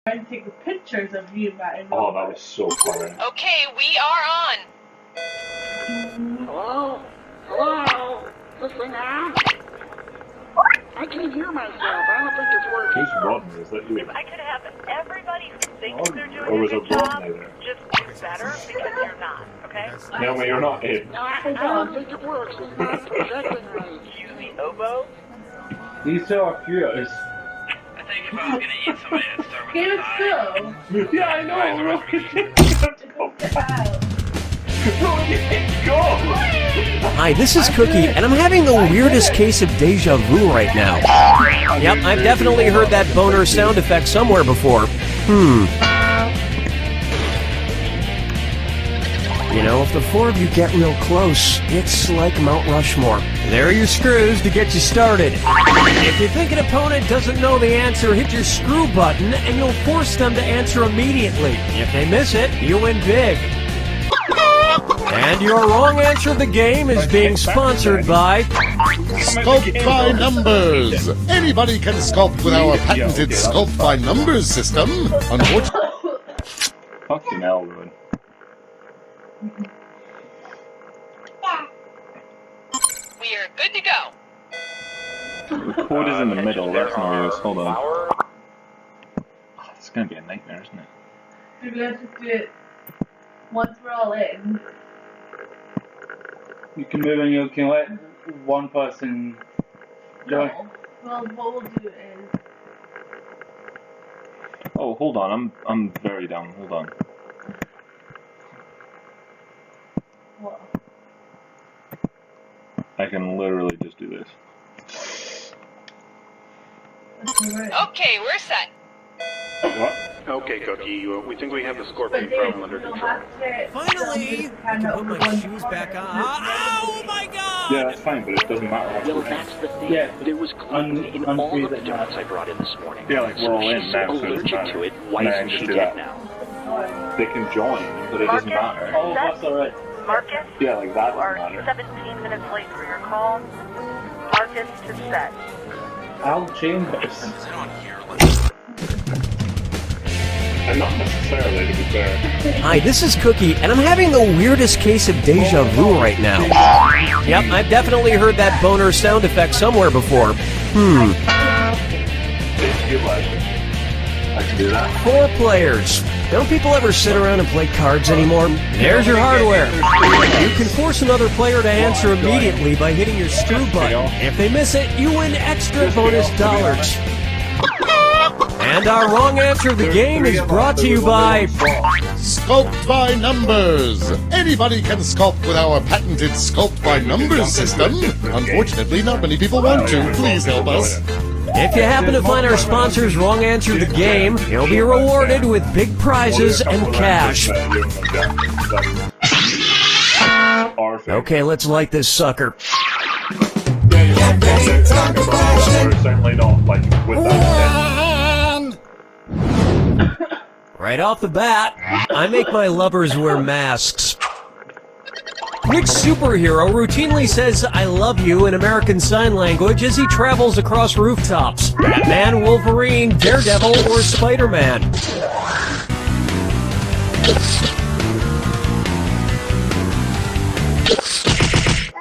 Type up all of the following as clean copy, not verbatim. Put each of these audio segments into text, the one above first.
And take pictures of you, Matt. Oh, that was so funny. Okay, we are on. Hello? Hello? Listen now? I can't hear myself. I don't think it's working. Who's Rodney? Is that you? If I could have everybody who thinks they're Or doing was a it good job Rodney there? just do better because you're not, okay? No, but you're not in. No, I don't think it works. It's not projecting right. Use the oboe. These two are furious. I think if I was gonna eat somebody, I'd start with Give the it eye. still. Yeah, I know. Get out. Go! Hi, this is Cookie, and I'm having the weirdest case of deja vu right now. Yep, I've definitely heard that boner sound effect somewhere before. You know, if the four of you get real close, it's like Mount Rushmore. There are your screws to get you started. If you think an opponent doesn't know the answer, hit your screw button, and you'll force them to answer immediately. If they miss it, you win big. And your wrong answer of the game is being sponsored by... Sculpt by Numbers. Anybody can sculpt with our patented Sculpt by Numbers system. Unfortunately... Fucking hell, Ruin. We are good to go. The code is in the middle, that's no use. Hold on. Oh, it's gonna be a nightmare, isn't it? Maybe let's just do it once we're all in. You can move and you can let one person join. No. Well, what we'll do is... Oh, hold on, I'm very down. Hold on. What? I can literally just do this. Okay, we're set. What? Okay, Cookie, we think we have the scorpion problem under control. Finally! I can put my shoes back on. Oh my god! Yeah, that's fine, but it doesn't matter. Well, that's the thing. Yeah. There was gluten in all of the donuts I brought in this morning. Yeah, like we're all in She's now, so so it doesn't allergic matter. to it. Why Nah, isn't just she do dead that. now? They can join, but it doesn't matter. All of us are right. Marcus, Yeah, like that you are doesn't matter. 17 minutes late for your call. Marcus to set. Al Chambers. And not necessarily, to be fair. Hi, this is Cookie, and I'm having the weirdest case of deja vu right now. Yep, I've definitely heard that boner sound effect somewhere before. I can do that. 4 players. Don't people ever sit around and play cards anymore? There's your hardware. You can force another player to answer immediately by hitting your screw button. If they miss it, you win extra bonus dollars. And our wrong answer of the game is brought to you by... Sculpt by Numbers. Anybody can sculpt with our patented Sculpt by Numbers system. Unfortunately, not many people want to. Please help us. If you happen to find our sponsor's wrong answer of the game, you'll be rewarded with big prizes and cash. Okay, let's light this sucker. Certainly not, like, with that. Right off the bat, I make my lovers wear masks. Which superhero routinely says "I love you" in American Sign Language as he travels across rooftops? Batman, Wolverine, Daredevil, or Spider-Man?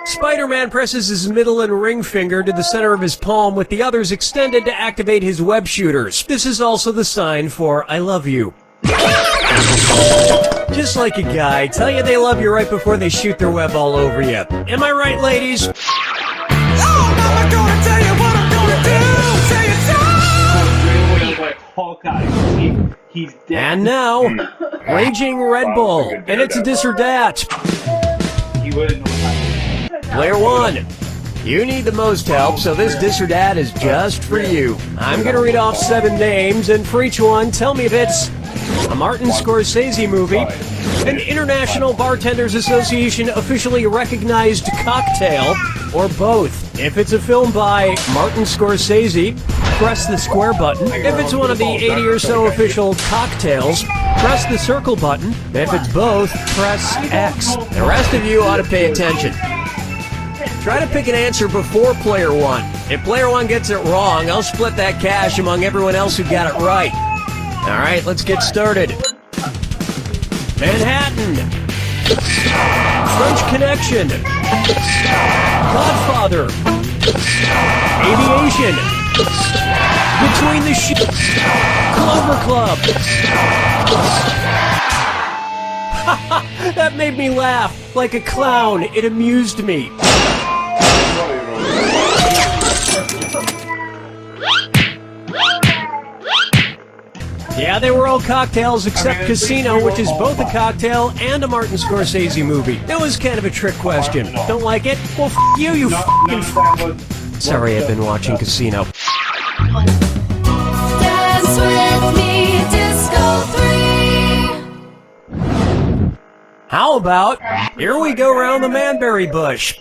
Spider-Man presses his middle and ring finger to the center of his palm with the others extended to activate his web shooters. This is also the sign for "I love you." Just like a guy, tell you they love you right before they shoot their web all over you. Am I right, ladies? Oh, Mama, gonna tell you what I'm gonna do! Say it Hawkeye. He's dead. And now, Raging Red Bull, and it's a dis or dat. You wouldn't know what Player 1. You need the most help, so this dis or dat is just for you. I'm gonna read off 7 names, and for each one, tell me if it's a Martin Scorsese movie, an International Bartenders Association officially recognized cocktail, or both. If it's a film by Martin Scorsese, press the square button. If it's one of the 80 or so official cocktails, press the circle button. If it's both, press X. The rest of you ought to pay attention. Try to pick an answer before player 1. If player 1 gets it wrong, I'll split that cash among everyone else who got it right. Alright, let's get started. Manhattan. French Connection. Godfather. Aviation. Between the Sheets. Clover Club. That made me laugh like a clown. It amused me. Yeah, they were all cocktails except Casino, which is both a cocktail and a Martin Scorsese movie. That was kind of a trick question. Don't like it? Well, f*** you, you f***ing Sorry, I've been watching Casino. Dance with me, Disco 3. How about, here we go round the Manberry bush.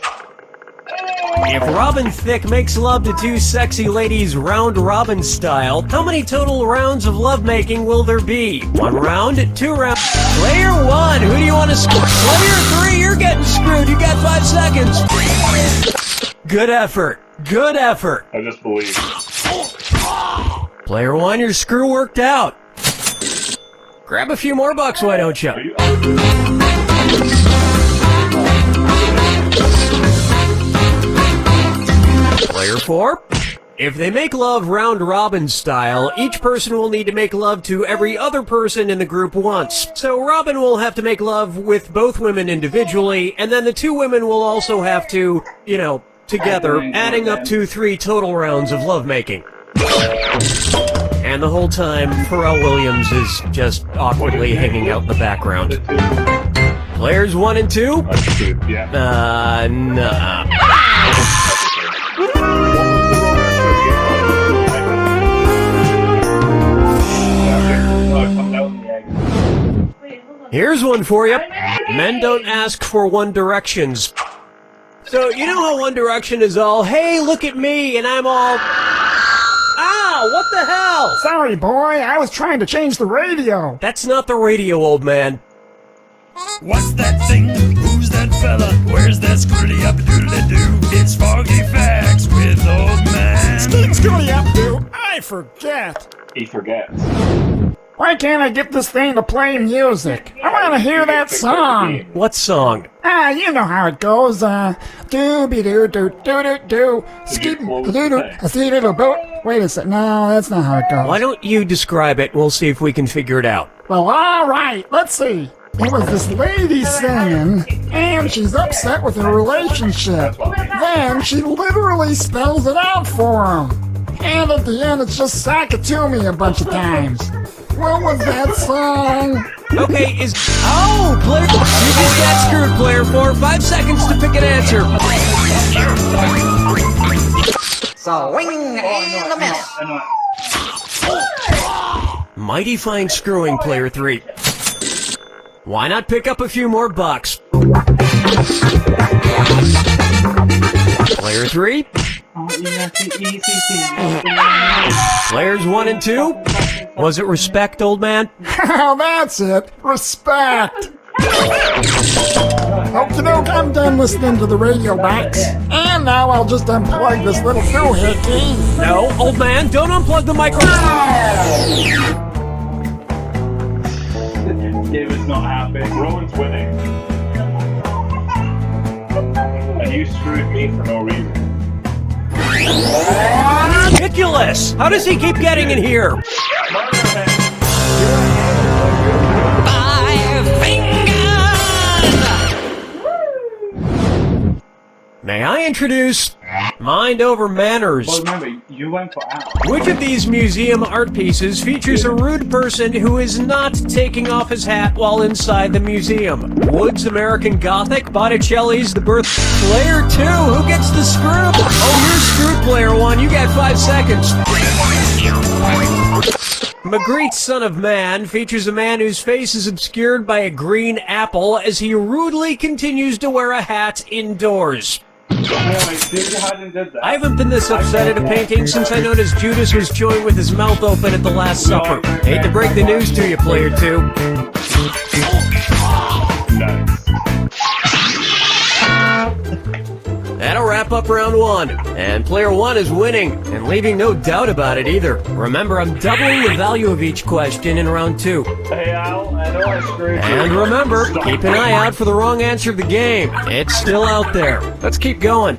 If Robin Thicke makes love to two sexy ladies round robin style, how many total rounds of lovemaking will there be? 1 round, 2 rounds. Player 1, who do you want to screw? Player 3, you're getting screwed. You got 5 seconds. Good effort. Good effort. I just believe. Player 1, your screw worked out. Grab a few more bucks, why don't you? Player 4, if they make love round robin style, each person will need to make love to every other person in the group once. So Robin will have to make love with both women individually, and then the 2 women will also have to, you know, together, adding up to 3 total rounds of lovemaking. And the whole time, Pharrell Williams is just awkwardly hanging out in the background. Players 1 and 2? Nah. Here's one for you. Men don't ask for One Directions. So, you know how One Direction is all, hey, look at me, and I'm all... Ow, what the hell? Sorry, boy, I was trying to change the radio. That's not the radio, old man. What's that thing? Who's that fella? Where's that scrutty up doodle-doo? It's Foggy Facts with old man. Scooty up, dude. I forget. He forgets. Why can't I get this thing to play music? I want to hear that song. What song? You know how it goes. Doo-be-doo-doo-doo-doo-doo. Skip-doo-doo-doo-doo-doo. Wait a sec. No, that's not how it goes. Why don't you describe it? We'll see if we can figure it out. Well, all right. Let's see. It was this lady singing, and she's upset with her relationship. Then she literally spells it out for him. And at the end, it's just "Sack it to me" a bunch of times. What was that song? Okay, Oh, player... You just got screwed, player 4. 5 seconds to pick an answer. Swing and a miss. Mighty fine screwing, player 3. Why not pick up a few more bucks? Player 3? Players 1 and 2? Was it respect, old man? Oh, that's it. Respect. Okie doke, I'm done listening to the radio box. And now I'll just unplug this little doohickey. No, old man, don't unplug the microphone. It was not happening. Rowan's winning. And you screwed me for no reason. Ridiculous! How does he keep getting in here? 5 fingers! May I introduce Mind Over Manners? Well, remember, you went for hours. Which of these museum art pieces features a rude person who is not taking off his hat while inside the museum? Wood's American Gothic, Botticelli's The Birth... Player 2, who gets the screw? Oh, you're screwed, player 1. You got 5 seconds. Magritte's Son of Man features a man whose face is obscured by a green apple as he rudely continues to wear a hat indoors. I haven't been this upset at a painting since I noticed Judas was chewing with his mouth open at the Last Supper. Hate to break the news to you, player 2. Nice. That That'll wrap up round 1. And player 1 is winning, and leaving no doubt about it either. Remember, I'm doubling the value of each question in round 2. Hey, Al, I know I screwed you. And remember, keep an eye out for the wrong answer of the game. It's still out there. Let's keep going.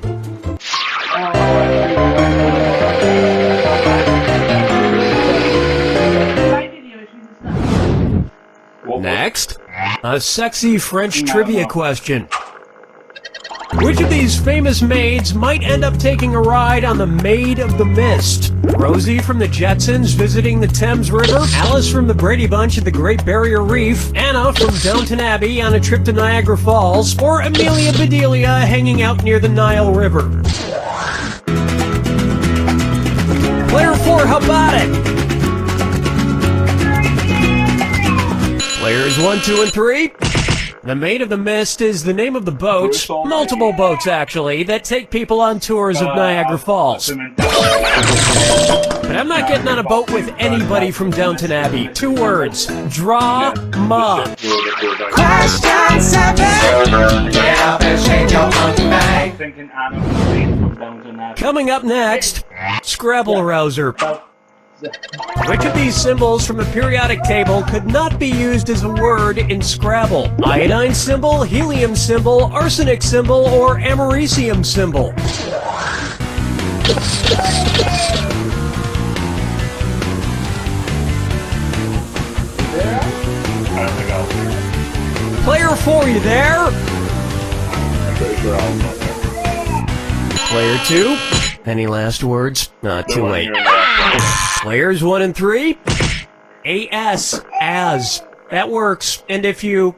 Next, a sexy French trivia question. Which of these famous maids might end up taking a ride on the Maid of the Mist? Rosie from the Jetsons visiting the Thames River, Alice from the Brady Bunch at the Great Barrier Reef, Anna from Downton Abbey on a trip to Niagara Falls, or Amelia Bedelia hanging out near the Nile River? Player 4, how about it? Players 1, 2, and 3. The Maid of the Mist is the name of the boats, multiple boats actually, that take people on tours of Niagara Falls. But I'm not getting on a boat with anybody from Downton Abbey. 2 words. Drama. Question 7. Yeah, let's change your mind. Thinking Anna from Downton Abbey. Coming up next, Scrabble Rouser. Which of these symbols from the periodic table could not be used as a word in Scrabble? Iodine symbol, helium symbol, arsenic symbol, or americium symbol? Player 4, you there? I'm pretty sure Al's not there. Player 2? Any last words? Not too late. Players 1 and 3? AS, as. That works. And if you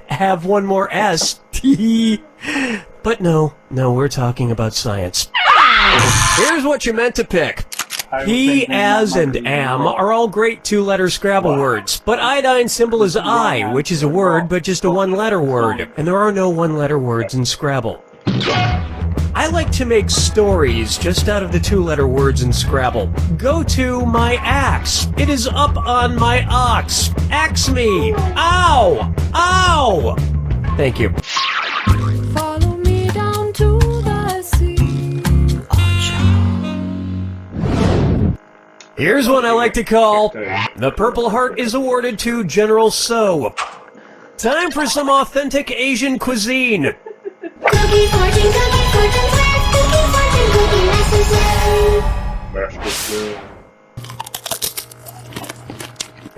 have one more S, but no, we're talking about science. Here's what you meant to pick. He, as, and am are all great 2-letter Scrabble words, but iodine symbol is I, which is a word, but just a 1-letter word, and there are no 1-letter words in Scrabble. I like to make stories just out of the 2-letter words in Scrabble. Go to my axe. It is up on my ox. Axe me. Ow! Ow! Thank you. Follow me down to the sea. Here's one I like to call the Purple Heart is awarded to General So. Time for some authentic Asian cuisine. Cookie fortune, Master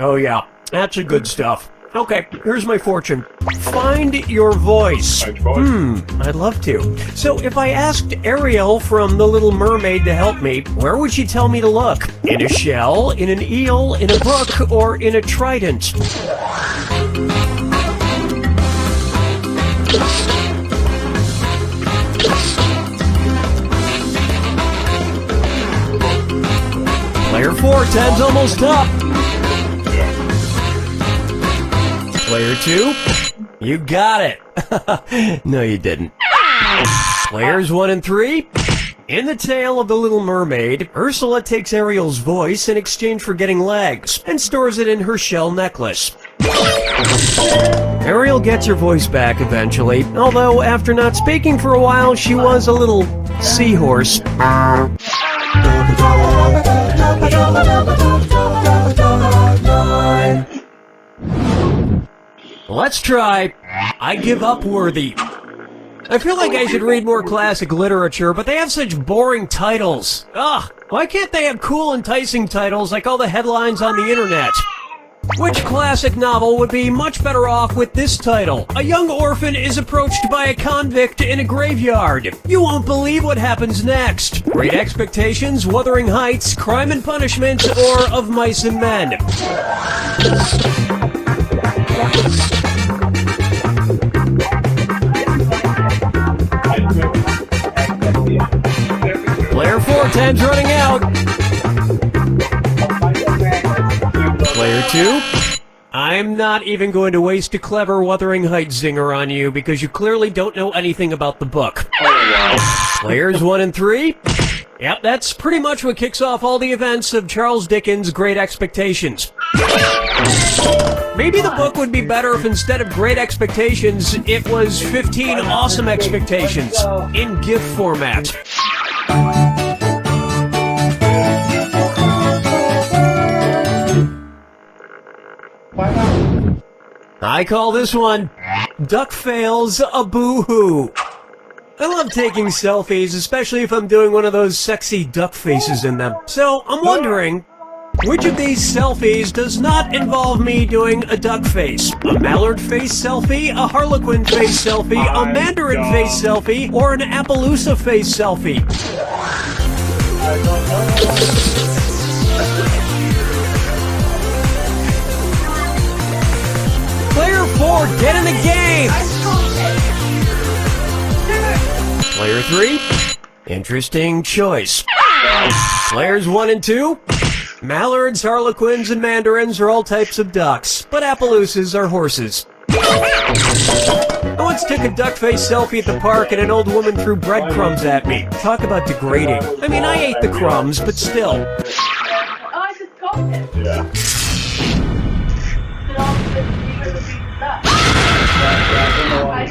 Oh yeah, that's the good stuff. Okay, here's my fortune. Find your voice. I'd love to. So if I asked Ariel from The Little Mermaid to help me, where would she tell me to look? In a shell, in an eel, in a brook, or in a trident? Player 4, time's almost up. Player 2, you got it. No, you didn't. Players 1 and 3, in the tale of The Little Mermaid, Ursula takes Ariel's voice in exchange for getting legs, and stores it in her shell necklace. Ariel gets her voice back eventually, although after not speaking for a while, she was a little seahorse. Let's try I Give Up Worthy. I feel like I should read more classic literature, but they have such boring titles. Ugh, why can't they have cool, enticing titles like all the headlines on the internet? Which classic novel would be much better off with this title? A young orphan is approached by a convict in a graveyard. You won't believe what happens next. Great Expectations, Wuthering Heights, Crime and Punishment, or Of Mice and Men? Player 4, time's running out. Player 2, I'm not even going to waste a clever Wuthering Heights zinger on you because you clearly don't know anything about the book. Players 1 and 3, yep, that's pretty much what kicks off all the events of Charles Dickens' Great Expectations. Maybe the book would be better if instead of Great Expectations, it was 15 Awesome Expectations in GIF format. I call this one Duck Fails a Boo-Hoo. I love taking selfies, especially if I'm doing one of those sexy duck faces in them. So I'm wondering, which of these selfies does not involve me doing a duck face? A mallard face selfie, a harlequin face selfie, a mandarin face selfie, or an Appaloosa face selfie? Player 4, get in the game! Player 3, interesting choice. Players 1 and 2, mallards, harlequins, and mandarins are all types of ducks, but Appaloosas are horses. I once took a duck face selfie at the park and an old woman threw breadcrumbs at me. Talk about degrading. I mean, I ate the crumbs, but still. I just got it. Yeah.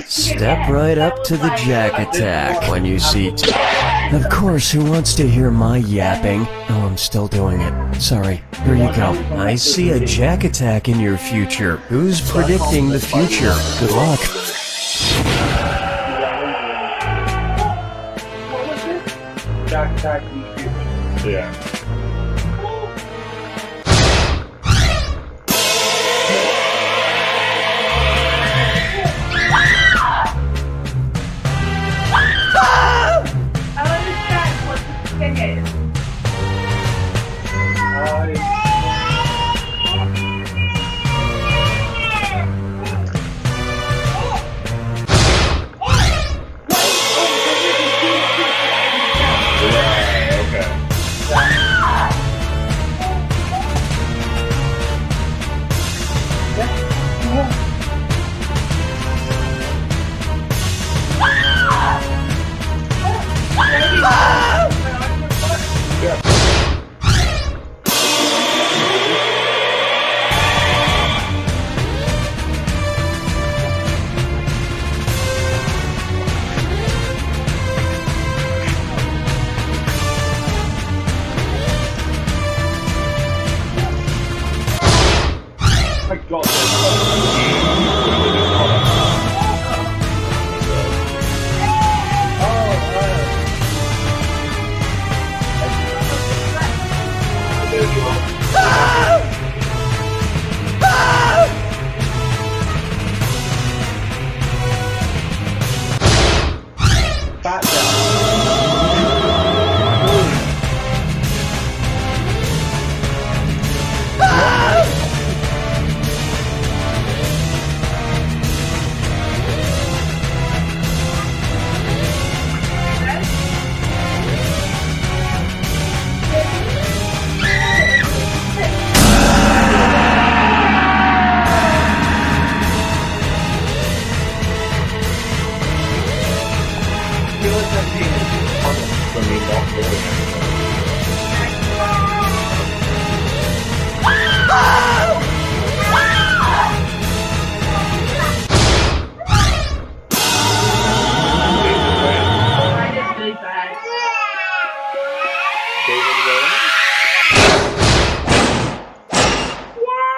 Step right up to the Jack Attack when you see... Of course, who wants to hear my yapping? Oh, I'm still doing it. Sorry. Here you go. I see a Jack Attack in your future. Who's predicting the future? Good luck. Jack Attack in the future. Yeah.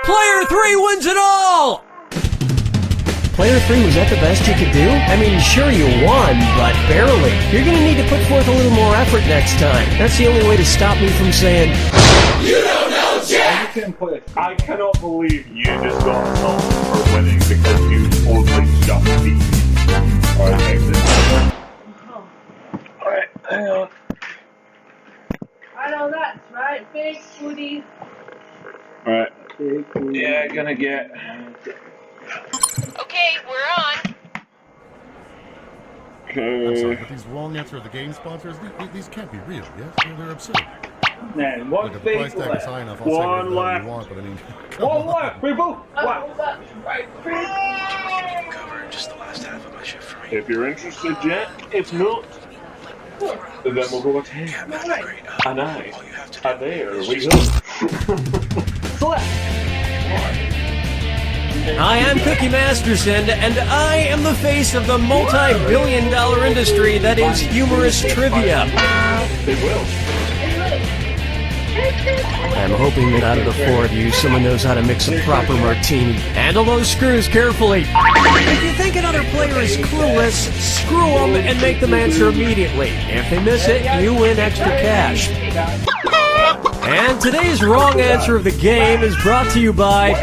Player 3 wins it all! Player 3, was that the best you could do? I mean, sure you won, but barely. You're gonna need to put forth a little more effort next time. That's the only way to stop me from saying, "You don't know Jack!" I cannot believe you just got salted for winning because you totally just beat me. Alright, exit. Alright, hang on. I know that's right, big booty. Alright. Yeah, gonna get... Okay, we're on. I'm sorry, but these long answer of the game sponsors, these can't be real, yes? They're absurd. Man, Look, one if the price face tag is left. high enough, I'll say whatever the hell you want, but I mean, come One on. left, people! Oh, that's right, big. Can you cover just the last half of my shift for me? If you're interested, Jack. If not, then we'll go ahead. Yeah, that'd be great. And I, all you have to do and there is we just go. Select! Hi, I'm Cookie Masterson, and I am the face of the multi-billion-dollar industry that is humorous trivia. They will. I'm hoping that out of the four of you, someone knows how to mix a proper martini. Handle those screws carefully. If you think another player is clueless, screw them and make them answer immediately. If they miss it, you win extra cash. And today's wrong answer of the game is brought to you by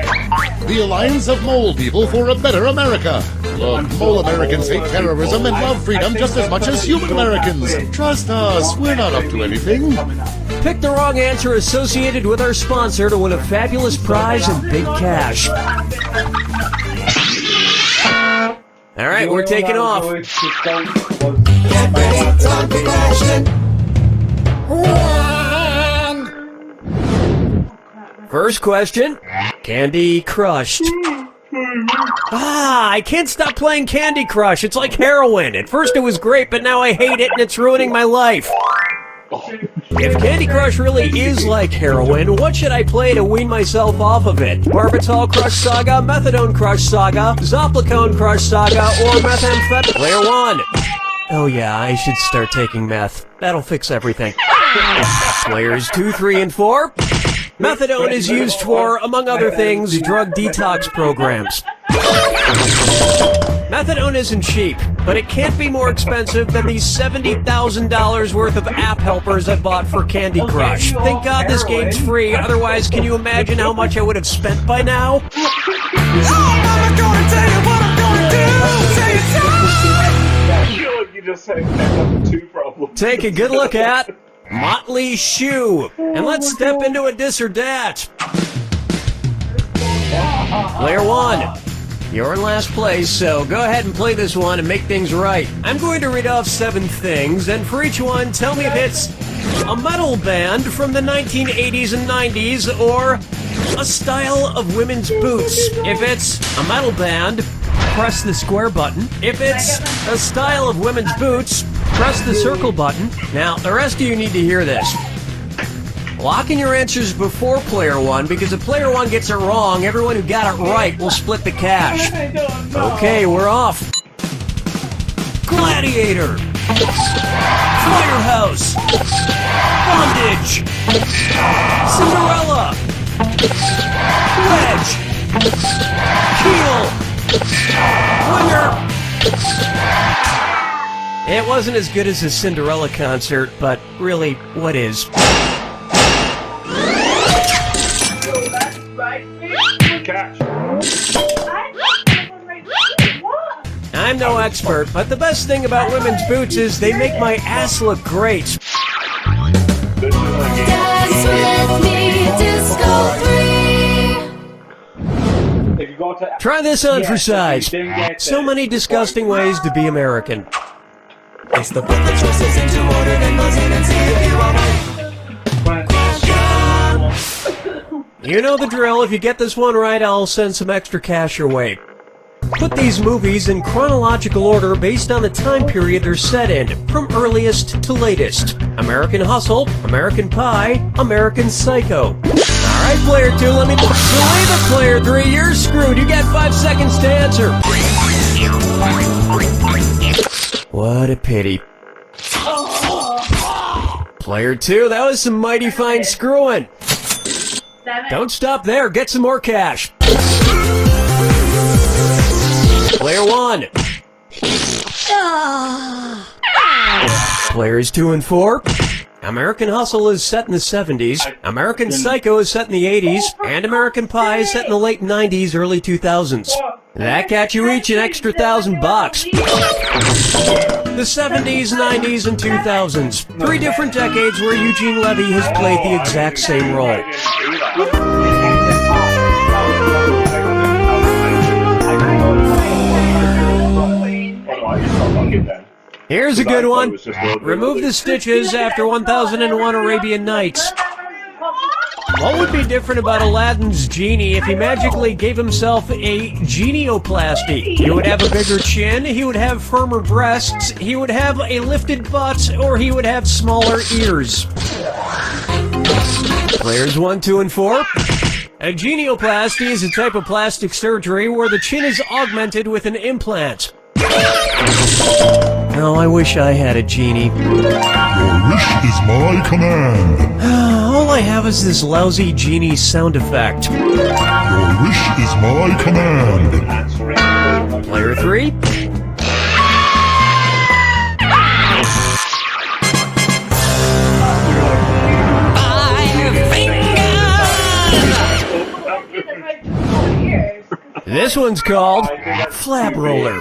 the Alliance of Mole People for a Better America. Look, Mole Americans hate terrorism and love freedom just as much as human Americans. Trust us, we're not up to anything. Pick the wrong answer associated with our sponsor to win a fabulous prize and big cash. All right, we're taking off. Get ready, time for question. First question, Candy Crushed. I can't stop playing Candy Crush. It's like heroin. At first it was great, but now I hate it and it's ruining my life. If Candy Crush really is like heroin, what should I play to wean myself off of it? Barbitol Crush Saga, Methadone Crush Saga, Zoplicone Crush Saga, or Methamphetamine? Player 1. Oh yeah, I should start taking meth. That'll fix everything. Players 2, 3, and 4. Methadone is used for, among other things, drug detox programs. Methadone isn't cheap, but it can't be more expensive than these $70,000 worth of app helpers I bought for Candy Crush. Thank God this game's free, otherwise can you imagine how much I would have spent by now? You just end up with 2 problems. Take a good look at Motley Shoe, and let's step into a this or that. Player 1, you're in last place, so go ahead and play this one and make things right. I'm going to read off 7 things, and for each one, tell me if it's a metal band from the 1980s and 90s or a style of women's boots. If it's a metal band, press the square button. If it's a style of women's boots, press the circle button. Now, the rest of you need to hear this. Lock in your answers before player 1, because if player 1 gets it wrong, everyone who got it right will split the cash. Okay, we're off. Gladiator. Firehouse. Bondage. Cinderella. Wedge. Keel. Winner. It wasn't as good as the Cinderella concert, but really, what is? Catch. I'm no expert, but the best thing about women's boots is they make my ass look great. Dance with me, disco 3. If you go to Try this on for size. So many disgusting ways to be American. It's the put the choices into order, then buzz in and see if you are right. You know the drill. If you get this one right, I'll send some extra cash your way. Put these movies in chronological order based on the time period they're set in, from earliest to latest. American Hustle, American Pie, American Psycho. Alright, player 2, let me believe it, player 3, you're screwed. You got 5 seconds to answer. What a pity. Player 2, that was some mighty fine screwing. Don't stop there, get some more cash. Player 1. Players 2 and 4. American Hustle is set in the 70s, American Psycho is set in the 80s, and American Pie is set in the late 90s, early 2000s. That got you each an extra $1,000. The 70s, 90s, and 2000s. 3 different decades where Eugene Levy has played the exact same role. Here's a good one. Remove the stitches after 1001 Arabian Nights. What would be different about Aladdin's genie if he magically gave himself a genioplasty? He would have a bigger chin, he would have firmer breasts, he would have a lifted butt, or he would have smaller ears. Players 1, 2, and 4. A genioplasty is a type of plastic surgery where the chin is augmented with an implant. Oh, I wish I had a genie. Your wish is my command. All I have is this lousy genie sound effect. Your wish is my command. Player 3. This one's called Flap Roller.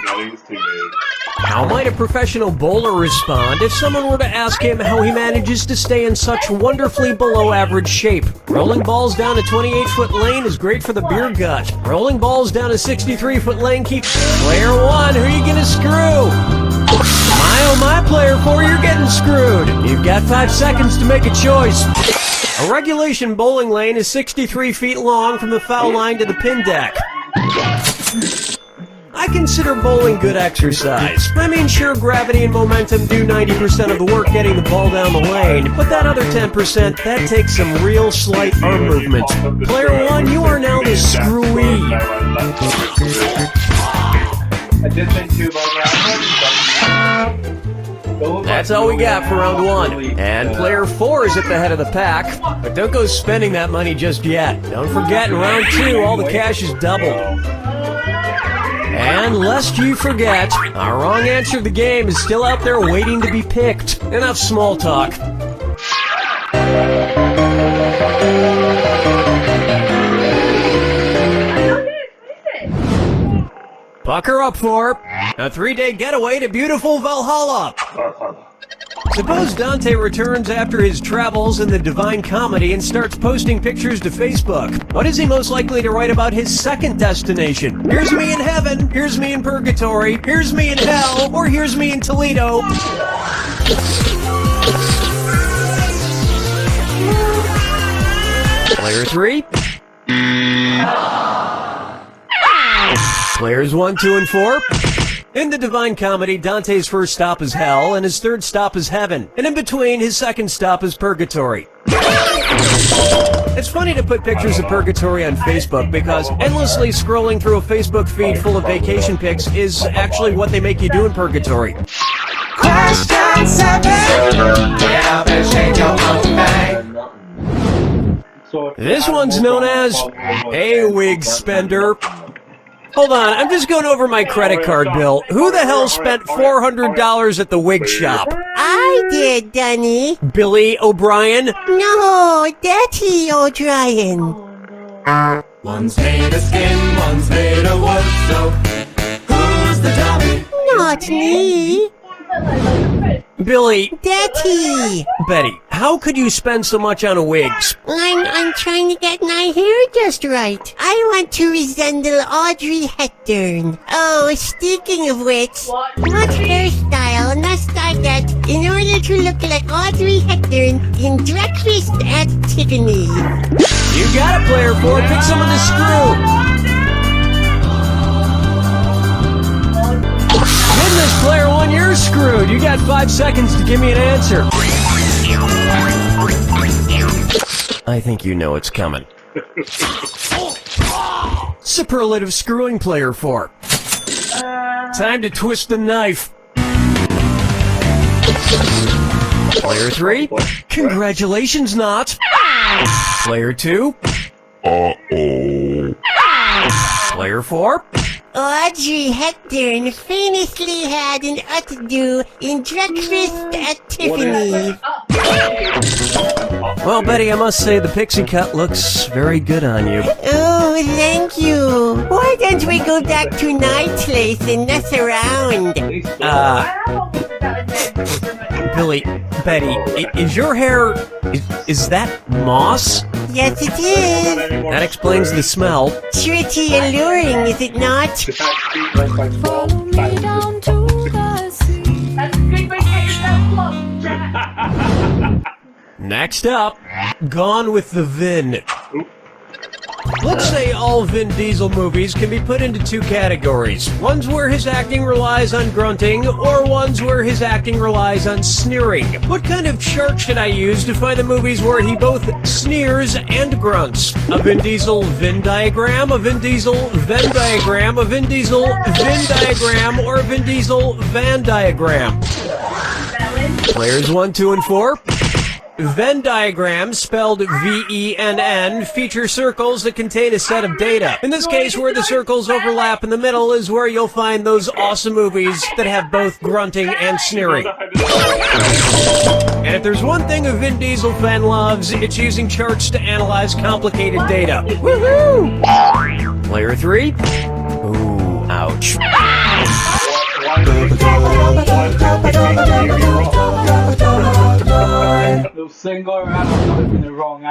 How might a professional bowler respond if someone were to ask him how he manages to stay in such wonderfully below average shape? Rolling balls down a 28-foot lane is great for the beer gut. Rolling balls down a 63-foot lane keeps... Player 1, who are you gonna screw? My oh my, player 4, you're getting screwed. You've got 5 seconds to make a choice. A regulation bowling lane is 63 feet long from the foul line to the pin deck. I consider bowling good exercise. I mean, sure, gravity and momentum do 90% of the work getting the ball down the lane, but that other 10%, that takes some real slight arm movement. Player 1, you are now the screwee. I did think too about that. That's all we got for round 1. And player 4 is at the head of the pack. But don't go spending that money just yet. Don't forget, in round 2, all the cash is doubled. And lest you forget, our wrong answer of the game is still out there waiting to be picked. Enough small talk. Pucker up for a 3-day getaway to beautiful Valhalla. Suppose Dante returns after his travels in the Divine Comedy and starts posting pictures to Facebook. What is he most likely to write about his second destination? Here's me in heaven, here's me in purgatory, here's me in hell, or here's me in Toledo. Player 3. Players 1, 2, and 4. In the Divine Comedy, Dante's first stop is hell, and his third stop is heaven. And in between, his second stop is purgatory. It's funny to put pictures of purgatory on Facebook because endlessly scrolling through a Facebook feed full of vacation pics is actually what they make you do in purgatory. Question 7. This one's known as a wig spender. Hold on, I'm just going over my credit card bill. Who the hell spent $400 at the wig shop? I did, Dunny. Billy O'Brien? No, Daddy O'Brien. One's made of skin, one's made of wood, so who's the dummy? Not me. Billy. Daddy. Betty, how could you spend so much on wigs? I'm trying to get my hair just right. I want to resemble Audrey Hepburn. Oh, speaking of which, what hairstyle must I get in order to look like Audrey Hepburn in Breakfast at Tiffany's? You got it, player 4. Pick someone to screw. Goodness, player 1, you're screwed. You got 5 seconds to give me an answer. I think you know it's coming. Superlative screwing, player 4. Time to twist the knife. Player 3, congratulations, not. Player 2. Uh-oh. Player 4. Audrey Hepburn famously had an updo in Breakfast at Tiffany's. Well, Betty, I must say the pixie cut looks very good on you. Oh, thank you. Why don't we go back to my place and mess around? Billy, Betty, is your hair... Is that moss? Yes, it is. That explains the smell. Pretty alluring, is it not? Follow me down to the sea. That's a good way to get yourself plugged, Jack. Next up, Gone with the Vin. Let's say all Vin Diesel movies can be put into two categories. Ones where his acting relies on grunting, or ones where his acting relies on sneering. What kind of chart should I use to find the movies where he both sneers and grunts? A Vin Diesel Venn diagram, a Vin Diesel Venn diagram, a Vin Diesel Venn diagram, or a Vin Diesel Van diagram? Players 1, 2, and 4. Venn diagrams, spelled V-E-N-N, feature circles that contain a set of data. In this case, where the circles overlap in the middle is where you'll find those awesome movies that have both grunting and sneering. And if there's one thing a Vin Diesel fan loves, it's using charts to analyze complicated data. Woohoo! Player 3? Ooh, ouch.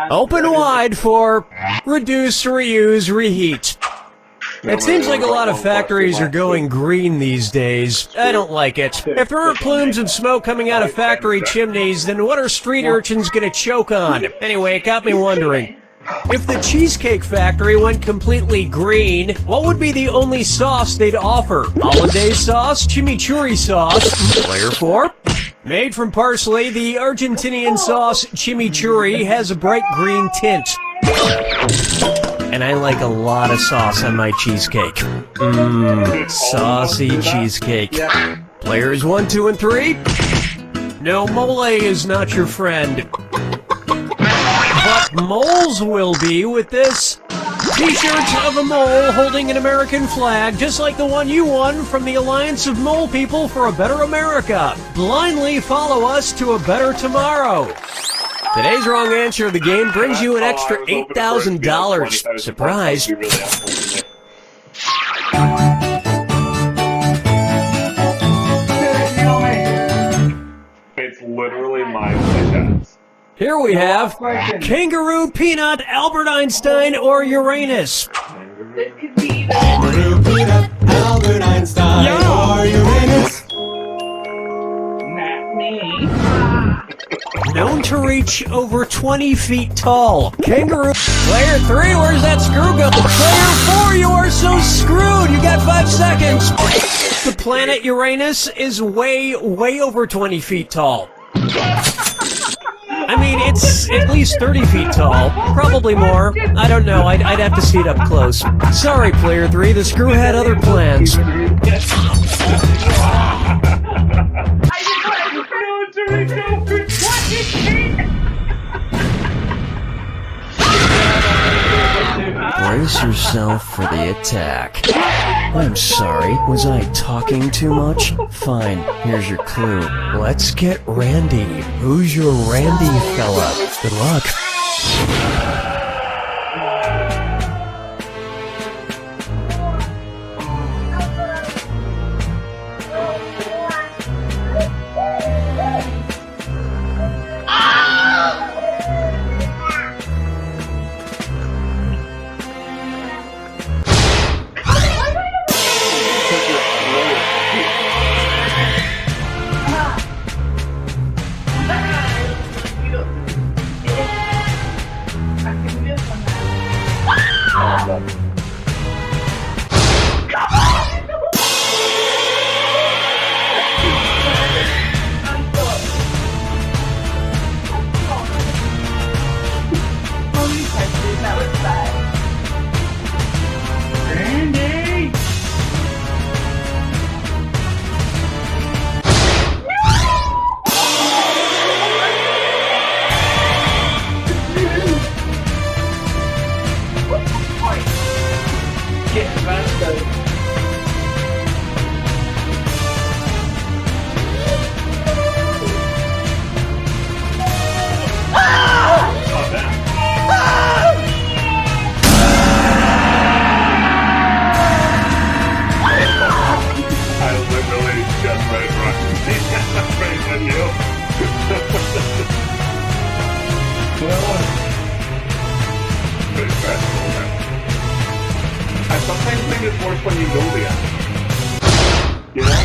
Open wide for reduce, reuse, reheat. It seems like a lot of factories are going green these days. I don't like it. If there aren't plumes of smoke coming out of factory chimneys, then what are street urchins gonna choke on? Anyway, it got me wondering. If the Cheesecake Factory went completely green, what would be the only sauce they'd offer? Hollandaise sauce? Chimichurri sauce? Player 4? Made from parsley, the Argentinian sauce chimichurri has a bright green tint. And I like a lot of sauce on my cheesecake. Saucy cheesecake. Players 1, 2, and 3? No, mole is not your friend. But moles will be with this. T-shirts of a mole holding an American flag, just like the one you won from the Alliance of Mole People for a Better America. Blindly follow us to a better tomorrow. Today's wrong answer of the game brings you an extra $8,000. Surprise. It's literally my only chance. Here we have Kangaroo, Peanut, Albert Einstein, or Uranus. Kangaroo, Peanut, Albert Einstein, or Uranus. Not me. Known to reach over 20 feet tall. Kangaroo. Player 3, where's that screw go? Player 4, you are so screwed. You got 5 seconds. The planet Uranus is way over 20 feet tall. I mean, it's at least 30 feet tall. Probably more. I don't know. I'd have to see it up close. Sorry, Player 3. The screw had other plans. I just wanted to reach over 20 feet. Brace yourself for the attack. I'm sorry, was I talking too much? Fine, here's your clue. Let's get Randy. Who's your Randy fella? Good luck. I sometimes think it's worse when you know the answer. You know?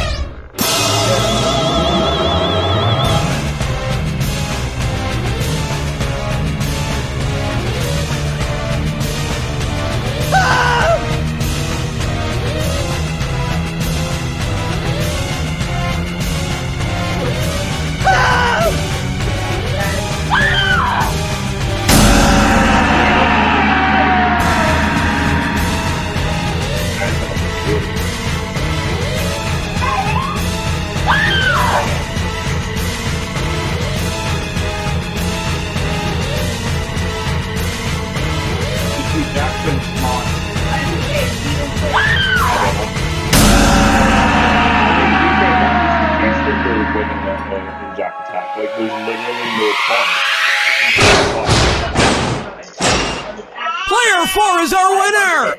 is our winner!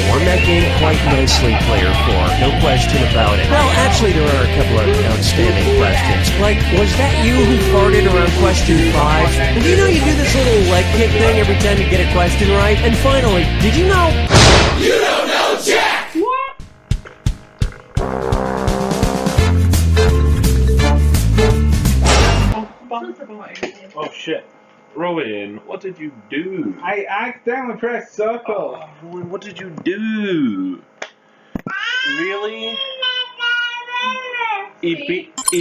Won that game quite nicely, player 4. No question about it. Well, actually, there are a couple of outstanding questions. Like, was that you who farted around question 5? And do you know you do this little leg kick thing every time you get a question right? And finally, did you know... You don't know Jack! Oh shit. Rowan, what did you do? I accidentally pressed circle. Oh, Rowan, what did you do? Really? He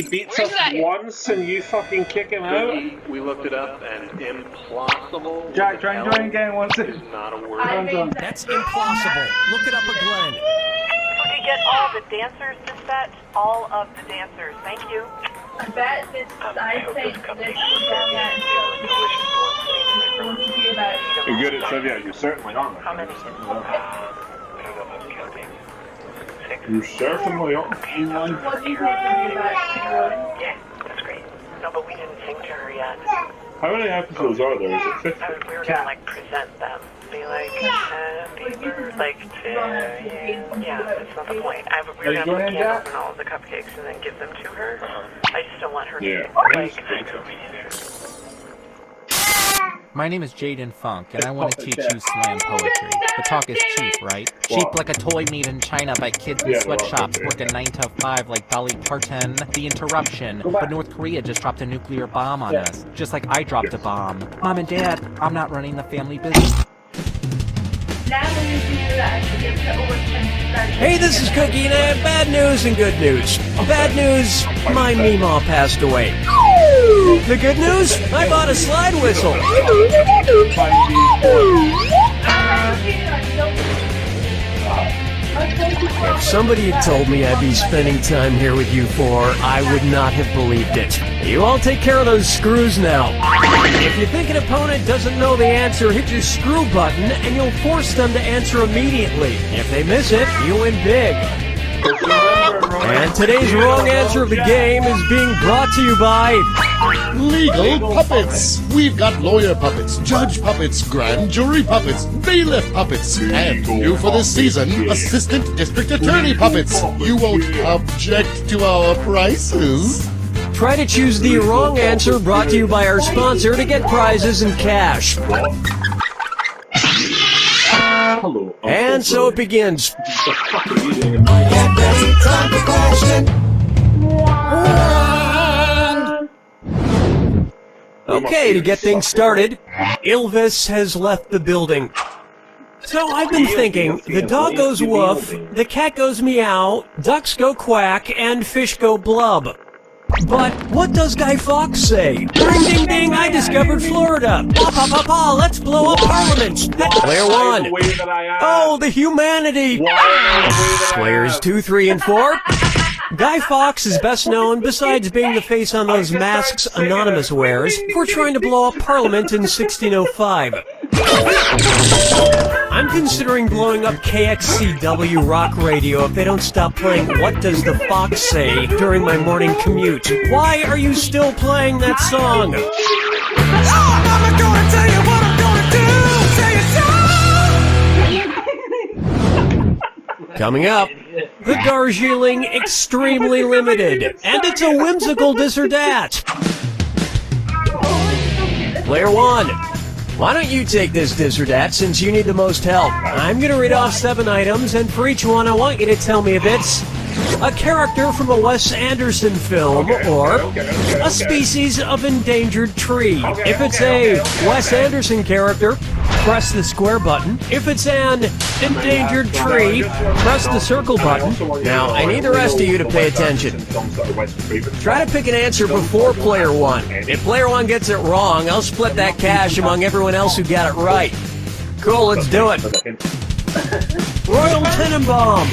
beats us once and you fucking kick him out? We looked it up and impossible. Jack, try and join again once it is not a word. That's impossible. Look it up again. Could you get all the dancers dispatched? All of the dancers. Thank you. I bet this, I think this is going to be about... You're good at trivia, you certainly are. How many? You certainly are. What do you think it'll be about? Yeah, that's great. No, but we didn't sing to her yet. How many episodes are there? Is it 50? We were gonna like present them. Be like, happy birthday to you. Yeah, that's not the point. We were gonna put candles and all of the cupcakes and then give them to her. I just don't want her to like... My name is Jaden Funk, and I want to teach you slam poetry. The talk is cheap, right? Cheap like a toy made in China by kids in sweatshops working 9 to 5 like Dolly Parton. The interruption. But North Korea just dropped a nuclear bomb on us, just like I dropped a bomb. Mom and Dad, I'm not running the family business. Hey, this is Cookie, and I have bad news and good news. Bad news, my Meemaw passed away. The good news, I bought a slide whistle. If somebody had told me I'd be spending time here with you four, I would not have believed it. You all take care of those screws now. If you think an opponent doesn't know the answer, hit your screw button and you'll force them to answer immediately. If they miss it, you win big. And today's wrong answer of the game is being brought to you by... Legal puppets! We've got lawyer puppets, judge puppets, grand jury puppets, bailiff puppets, and new for this season, assistant district attorney puppets. You won't object to our prices? Try to choose the wrong answer brought to you by our sponsor to get prizes and cash. Hello. And so it begins. Okay, to get things started, Ilvis has left the building. So I've been thinking, the dog goes woof, the cat goes meow, ducks go quack, and fish go blub. But what does Guy Fawkes say? Ding ding ding, I discovered Florida. Pa pa pa pa, let's blow up Parliament. Player 1. Oh, the humanity. Players 2, 3, and 4. Guy Fawkes is best known, besides being the face on those masks Anonymous wears, for trying to blow up Parliament in 1605. I'm considering blowing up KXCW Rock Radio if they don't stop playing What Does the Fox Say during my morning commute. Why are you still playing that song? Coming up, the Darjeeling Extremely Limited, and it's a whimsical this or that. Player 1. Why don't you take this or that since you need the most help? I'm going to read off 7 items, and for each one I want you to tell me if it's a character from a Wes Anderson film or a species of endangered tree. If it's a Wes Anderson character, press the square button. If it's an endangered tree, press the circle button. Now, I need the rest of you to pay attention. Try to pick an answer before player 1. If player 1 gets it wrong, I'll split that cash among everyone else who got it right. Cool, let's do it. Royal Tenenbaum,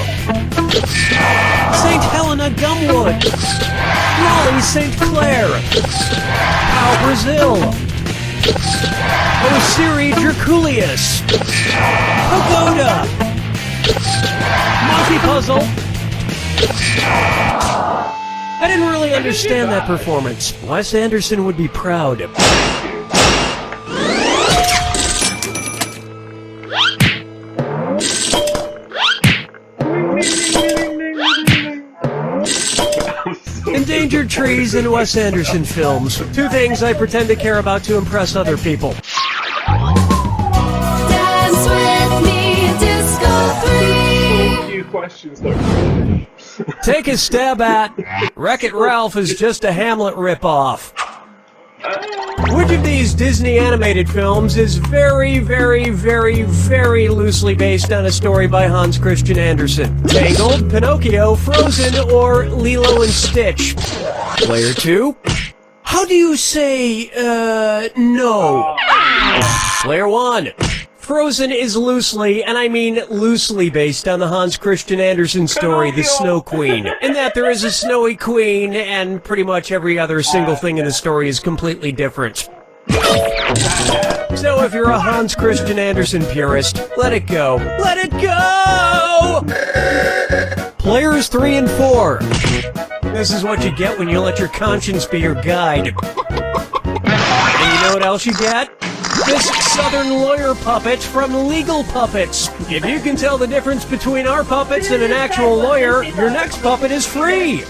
St. Helena Gumwood, Raleigh St. Clair, Pau Brazil, Osiri Draculius, Pagoda, Monty Puzzle. I didn't really understand that performance. Wes Anderson would be proud. trees and Wes Anderson films. Two things I pretend to care about to impress other people. Dance with me, disco 3. Few questions though. Take a stab at Wreck-It Ralph is just a Hamlet ripoff. Which of these Disney animated films is very, very, very, very loosely based on a story by Hans Christian Andersen? Tangled, Pinocchio, Frozen, or Lilo and Stitch? Player 2. How do you say, no? Player 1. Frozen is loosely, and I mean loosely based on the Hans Christian Andersen story, The Snow Queen, in that there is a snowy queen, and pretty much every other single thing in the story is completely different. So if you're a Hans Christian Andersen purist, let it go. Let it go! Players 3 and 4. This is what you get when you let your conscience be your guide. And you know what else you get? This Southern lawyer puppet from Legal Puppets. If you can tell the difference between our puppets and an actual lawyer, your next puppet is free.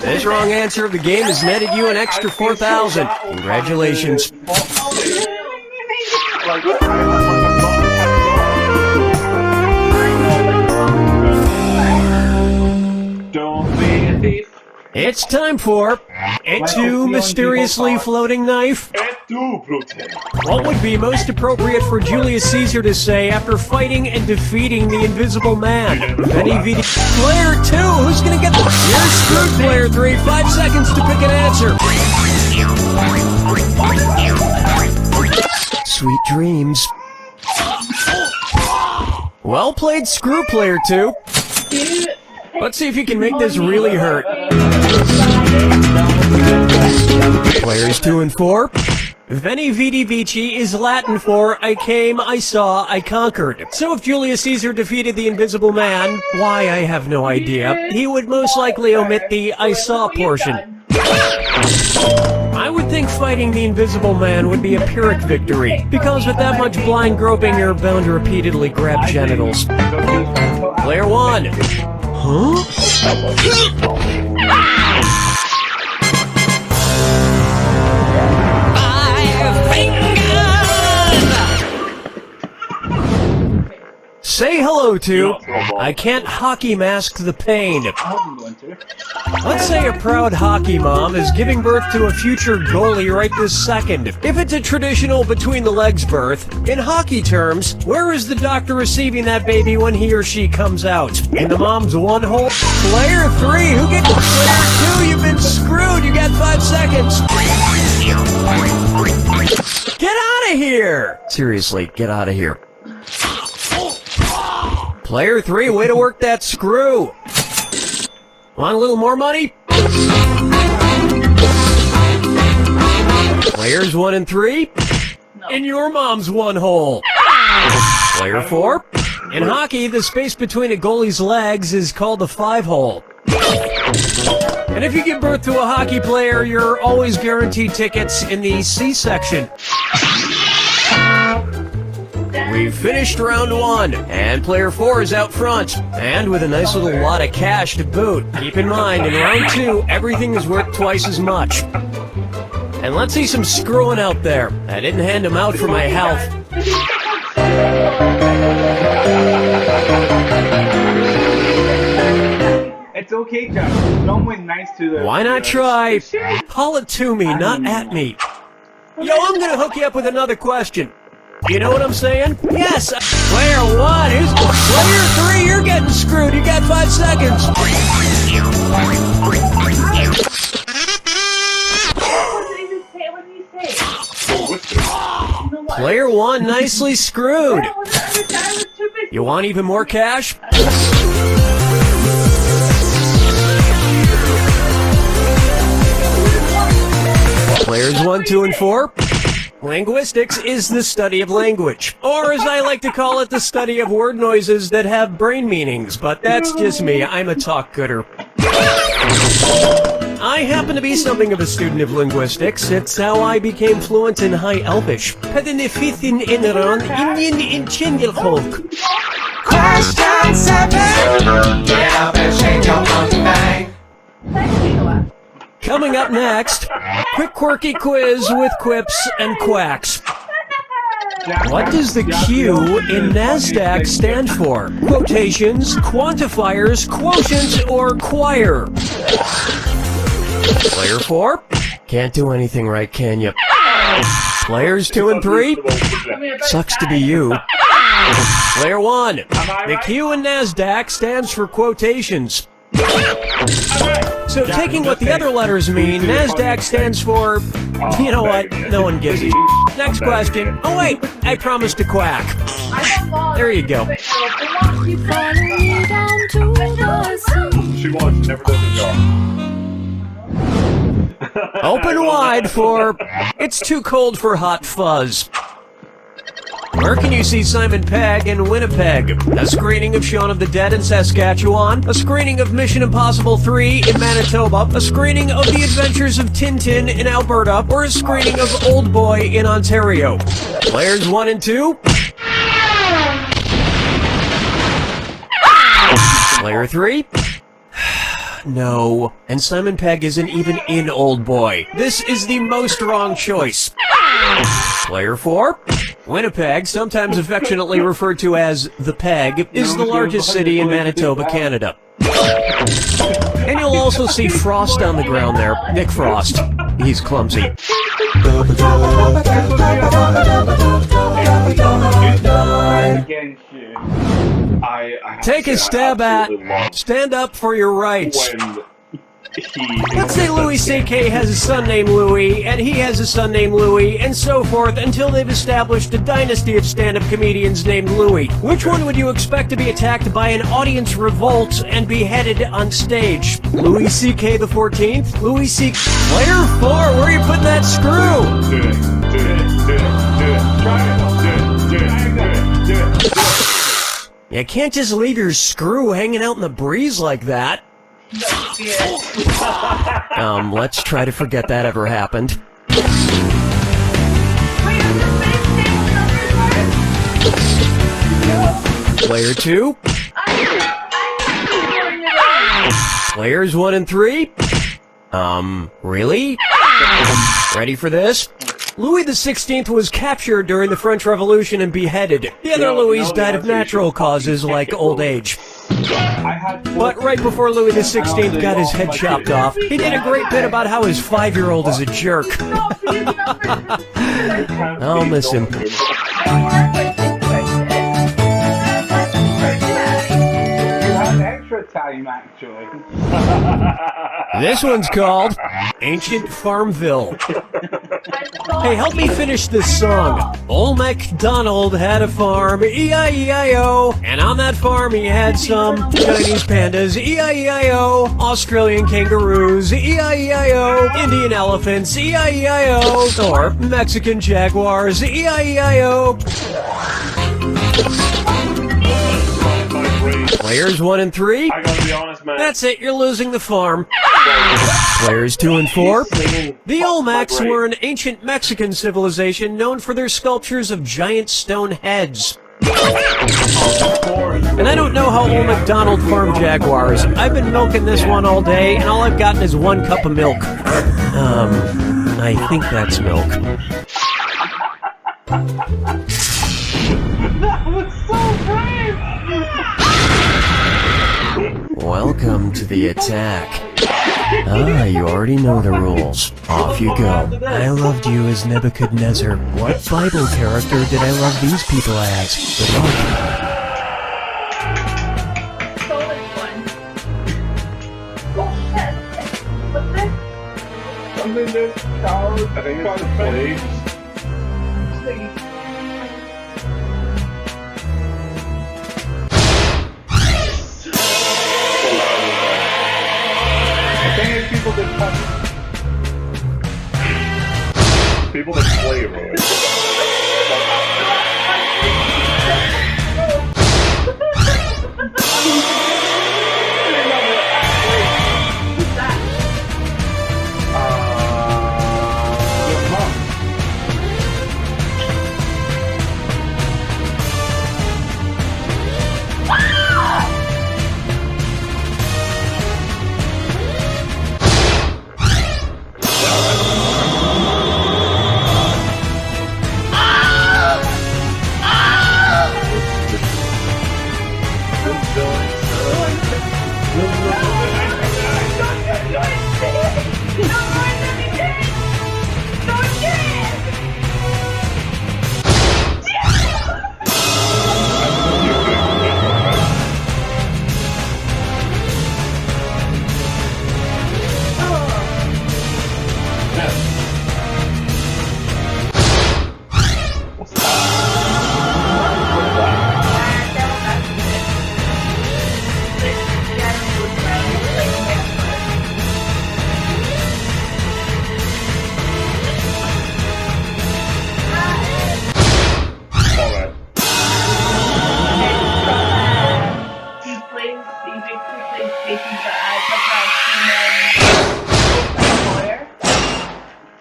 This wrong answer of the game has netted you an extra 4,000. Congratulations. Don't be a thief. It's time for Et tu mysteriously floating knife? What would be most appropriate for Julius Caesar to say after fighting and defeating the Invisible Man? Player 2, who's gonna get the... You're screwed, Player 3. 5 seconds to pick an answer. Sweet dreams. Well played, screw, Player 2. Let's see if you can make this really hurt. Players 2 and 4. Veni Vidi Vici is Latin for I came, I saw, I conquered. So if Julius Caesar defeated the Invisible Man, why I have no idea, he would most likely omit the I saw portion. I would think fighting the Invisible Man would be a Pyrrhic victory, because with that much blind groping you're bound to repeatedly grab genitals. Player 1. Huh? Say hello to I can't hockey mask the pain. Let's say a proud hockey mom is giving birth to a future goalie right this second. If it's a traditional between-the-legs birth, in hockey terms, where is the doctor receiving that baby when he or she comes out? In the mom's one hole? Player 3, who gets Player 2? You've been screwed. You got 5 seconds. Get out of here! Seriously, get out of here. Player 3, way to work that screw. Want a little more money? Players 1 and 3? No. In your mom's one hole. Player 4? In hockey, the space between a goalie's legs is called the 5-hole. And if you give birth to a hockey player, you're always guaranteed tickets in the C-section. We've finished round 1, and player 4 is out front, and with a nice little lot of cash to boot. Keep in mind, in round 2, everything is worth twice as much. And let's see some screwing out there. I didn't hand them out for my health. It's okay, Jeff. Don't win nice to the... Why not try? Call it to me, not at me. Yo, I'm gonna hook you up with another question. You know what I'm saying? Yes! Player 1, who's... Player 3, you're getting screwed. You got 5 seconds. Player 1, nicely screwed. You want even more cash? Players 1, 2, and 4. Linguistics is the study of language, or as I like to call it, the study of word noises that have brain meanings, but that's just me, I'm a talk-gooder. I happen to be something of a student of linguistics. It's how I became fluent in High Elvish. Question 7. Get up and shake your monkey bang. Coming Coming up next, quick quirky quiz with quips and quacks. What does the Q in NASDAQ stand for? Quotations, quantifiers, quotient, or choir? Player 4? Can't do anything right, can you? Players 2 and 3? Sucks to be you. Player 1. The Q in NASDAQ stands for quotations. So taking what the other letters mean, NASDAQ stands for... You know what? No one gives a shit. Next question. Oh wait, I promised to quack. There you go. She was, never does a job. Open wide for It's Too Cold for Hot Fuzz. Where can you see Simon Pegg in Winnipeg? A screening of Shaun of the Dead in Saskatchewan, a screening of Mission Impossible 3 in Manitoba, a screening of The Adventures of Tintin in Alberta, or a screening of Old Boy in Ontario. Players 1 and 2? Player 3? No. And Simon Pegg isn't even in Old Boy. This is the most wrong choice. Player 4? Winnipeg, sometimes affectionately referred to as the Peg, is the largest city in Manitoba, Canada. And you'll also see Frost on the ground there. Nick Frost. He's clumsy. Take a stab at Stand Up for Your Rights. Let's say Louis C.K. has a son named Louis, and he has a son named Louis, and so forth, until they've established a dynasty of stand-up comedians named Louis. Which one would you expect to be attacked by an audience revolt and beheaded on stage? Louis C.K. the 14th? Louis C. Player 4, where are you putting that screw? You can't just leave your screw hanging out in the breeze like that. Let's try to forget that ever happened. Player 2? Players 1 and 3? Really? Ready for this? Louis XVI was captured during the French Revolution and beheaded. The other Louis died of natural causes like old age. But right before Louis XVI got his head chopped off, he did a great bit about how his 5-year-old is a jerk. I'll miss him. Time, actually. This one's called Ancient Farmville. Hey, help me finish this song. Old MacDonald had a farm, E-I-E-I-O, and on that farm he had some Chinese pandas, E-I-E-I-O, Australian kangaroos, E-I-E-I-O, Indian elephants, E-I-E-I-O, or Mexican jaguars, E-I-E-I-O. Players 1 and 3? I gotta be honest, man. That's it, you're losing the farm. Players 2 and 4? The Olmecs were an ancient Mexican civilization known for their sculptures of giant stone heads. And I don't know how old MacDonald farmed jaguars. I've been milking this one all day, and all I've gotten is 1 cup of milk. I think that's milk. That was so brave! Welcome to the attack. You already know the rules. Off you go. I loved you as Nebuchadnezzar. What Bible character did I love these people as? Good luck. I think it's the plagues. People that play Roy.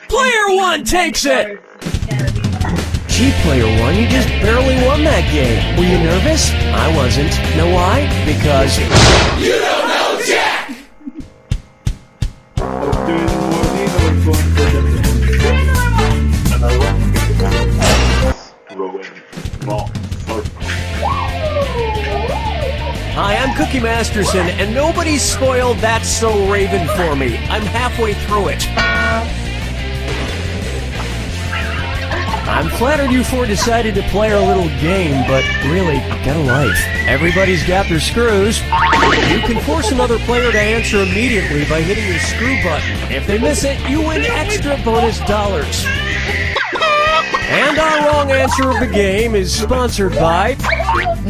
Player 1 takes it! Gee, Player 1, you just barely won that game. Were you nervous? I wasn't. Know why? Because... You don't know Jack! Hi, I'm Cookie Masterson, and nobody spoiled That's So Raven for me. I'm halfway through it. I'm flattered you four decided to play our little game, but really, get a life. Everybody's got their screws. You can force another player to answer immediately by hitting your screw button. If they miss it, you win extra bonus dollars. And our wrong answer of the game is sponsored by...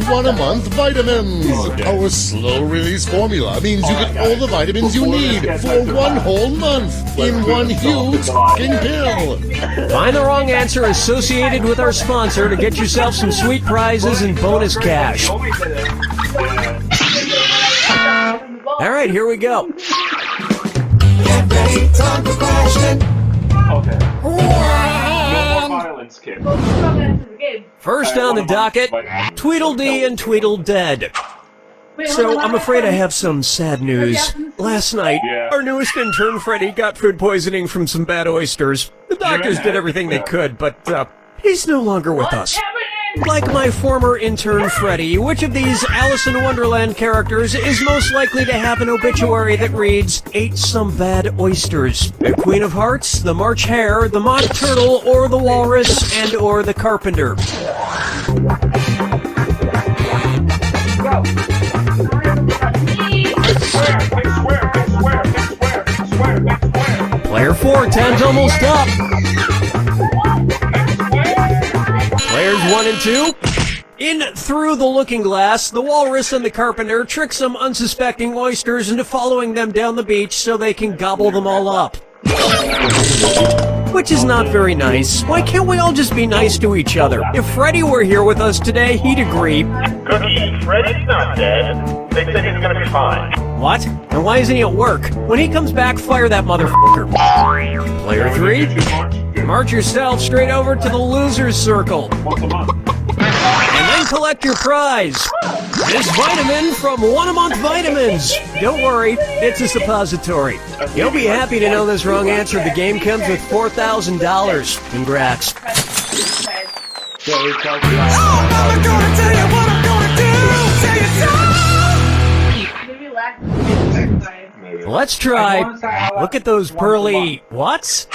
1 a month vitamins. Our slow-release formula means you get all the vitamins you need for 1 whole month in 1 huge fucking pill. Find the wrong answer associated with our sponsor to get yourself some sweet prizes and bonus cash. All right, here we go. Get ready, time for question. Okay. Violence kid. First on the docket, Tweedledee and Tweedledead. So, I'm afraid I have some sad news. Last night, our newest intern, Freddy, got food poisoning from some bad oysters. The doctors did everything they could, but he's no longer with us. Like my former intern, Freddy, which of these Alice in Wonderland characters is most likely to have an obituary that reads, ate some bad oysters? The Queen of Hearts, the March Hare, the Mock Turtle, or the Walrus, and or the Carpenter? Player 4, time's almost up. Players 1 and 2. In Through the Looking Glass, the Walrus and the Carpenter trick some unsuspecting oysters into following them down the beach so they can gobble them all up. Which is not very nice. Why can't we all just be nice to each other? If Freddy were here with us today, he'd agree. Cookie, Freddy's not dead. They said he's gonna be fine. What? And why isn't he at work? When he comes back, fire that motherfucker. Player 3, march yourself straight over to the loser's circle. And then collect your prize. This vitamin from 1 a month vitamins. Don't worry, it's a suppository. You'll be happy to know this wrong answer. The game comes with $4,000. Congrats. I'm gonna tell you what I'm gonna do. Say it so. Let's try. Look at those pearly... What?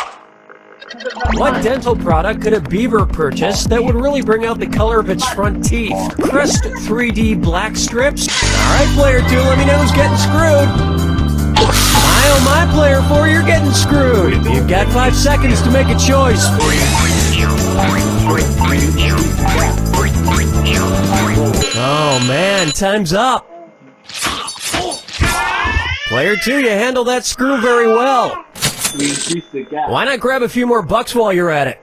What dental product could a beaver purchase that would really bring out the color of its front teeth? Crest 3D black strips? Alright, player 2, let me know who's getting screwed. My player 4, you're getting screwed. You've got 5 seconds to make a choice. Oh man, time's up. Player 2, you handle that screw very well. Why not grab a few more bucks while you're at it?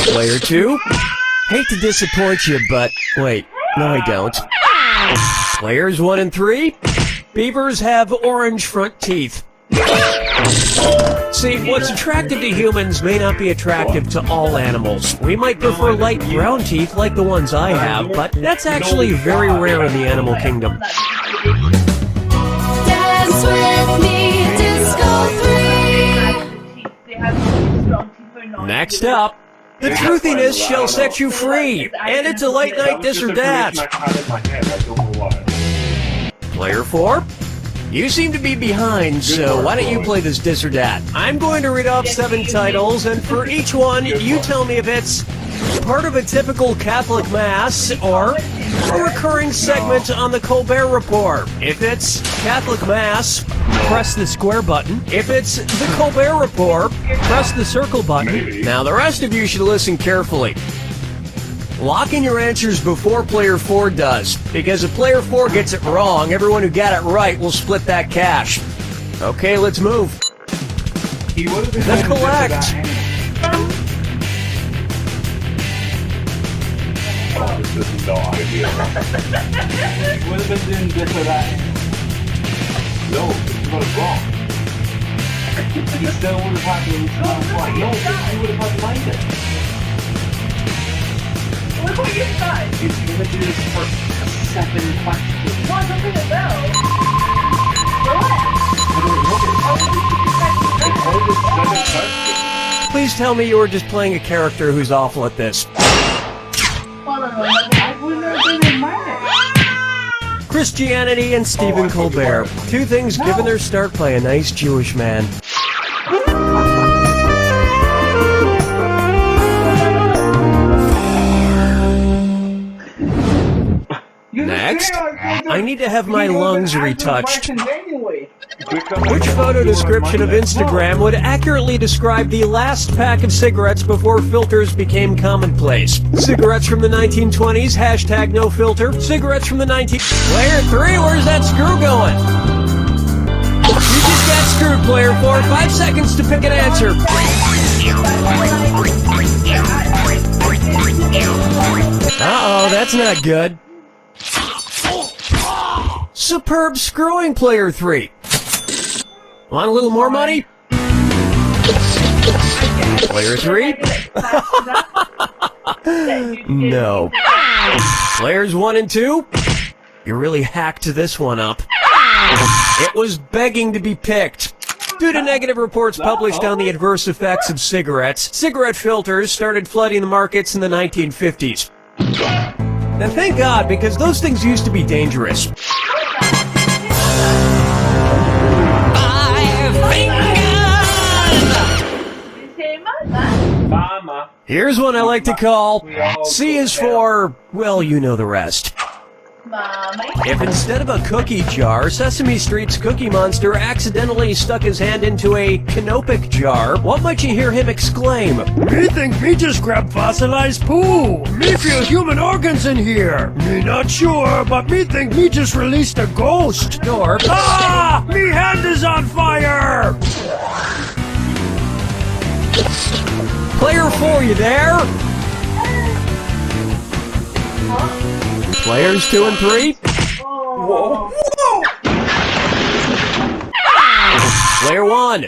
Player 2? Hate to disappoint you, but... Wait, no I don't. Players 1 and 3? Beavers have orange front teeth. See, what's attractive to humans may not be attractive to all animals. We might prefer light brown teeth like the ones I have, but that's actually very rare in the animal kingdom. Dance with me, Disco 3. Next up, The truthiness shall set you free, and it's a late night this or that. Player 4? You seem to be behind, so why don't you play this this or that? I'm going to read off 7 titles, and for each one, you tell me if it's part of a typical Catholic Mass or a recurring segment on the Colbert Report. If it's Catholic Mass, press the square button. If it's the Colbert Report, press the circle button. Now, the rest of you should listen carefully. Lock in your answers before player 4 does, because if player 4 gets it wrong, everyone who got it right will split that cash. Okay, let's move. The collect. Oh, this is no idea. You would have been doing this or that. No, this is what is wrong. You still would have had to lose one. No, you would have had to mind it. Look what you got. He's gonna do this for 7 questions. Well, something to know. Please tell me you were just playing a character who's awful at this. I wouldn't have been in mine. Christianity and Stephen Colbert. 2 things given their start by a nice Jewish man. Next, I need to have my lungs retouched. Which photo description of Instagram would accurately describe the last pack of cigarettes before filters became commonplace? Cigarettes from the 1920s, hashtag no filter. Cigarettes from the Player 3, where's that screw going? You just got screwed, player 4. 5 seconds to pick an answer. Uh-oh, that's not good. Superb screwing, player 3. Want a little more money? Player 3? No. Players 1 and 2? You really hacked this one up. It was begging to be picked. Due to negative reports published on the adverse effects of cigarettes, cigarette filters started flooding the markets in the 1950s. And thank God, because those things used to be dangerous. Mama. Here's one I like to call C is for, well, you know the rest. If instead of a cookie jar, Sesame Street's Cookie Monster accidentally stuck his hand into a canopic jar, what might you hear him exclaim? Me think me just grabbed fossilized poo. Me feel human organs in here. Me not sure, but me think me just released a ghost. Or, ah! Me hand is on fire! Player 4, you there? Players 2 and 3? Whoa. Player 1.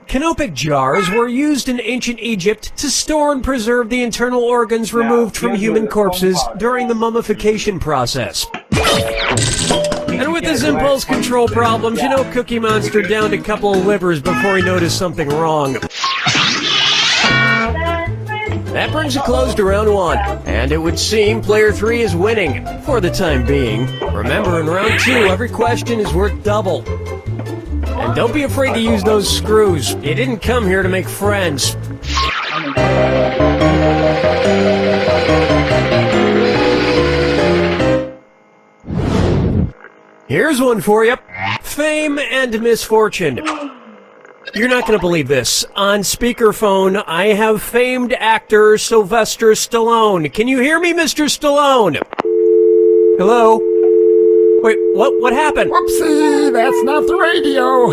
Canopic jars were used in ancient Egypt to store and preserve the internal organs removed from human corpses during the mummification process. And with his impulse control problems, you know Cookie Monster downed a couple of livers before he noticed something wrong. That brings a close to round 1, and it would seem player 3 is winning, for the time being. Remember, in round 2, every question is worth double. And don't be afraid to use those screws. You didn't come here to make friends. Here's one for you. Fame and misfortune. You're not going to believe this. On speakerphone, I have famed actor Sylvester Stallone. Can you hear me, Mr. Stallone? Hello? Wait, what happened? Whoopsie, that's not the radio.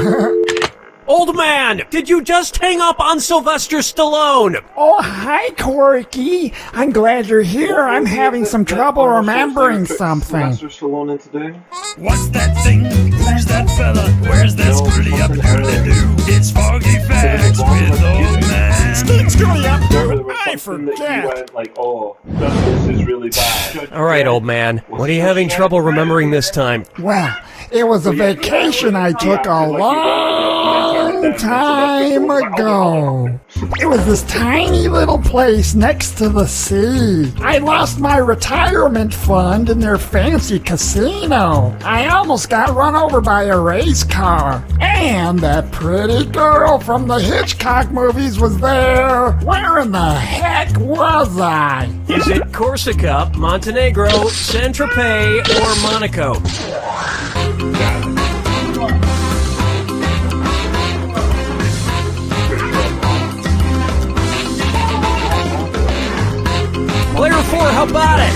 Old man, did you just hang up on Sylvester Stallone? Oh, hi, Corky. I'm glad you're here. I'm having some trouble remembering something. Sylvester Stallone in today? What's that thing? Who's that fella? Where's that screwly up doodly-doo? It's Foggy Facts with Old Man. Screwly up I I forget. went like, oh, this is really bad. All right, old man. What are you having trouble remembering this time? Well, it was a vacation I took a long long time ago. It was this tiny little place next to the sea. I lost my retirement fund in their fancy casino. I almost got run over by a race car. And that pretty girl from the Hitchcock movies was there. Where in the heck was I? Is it Corsica, Montenegro, Saint-Tropez, or Monaco? Player 4, how about it?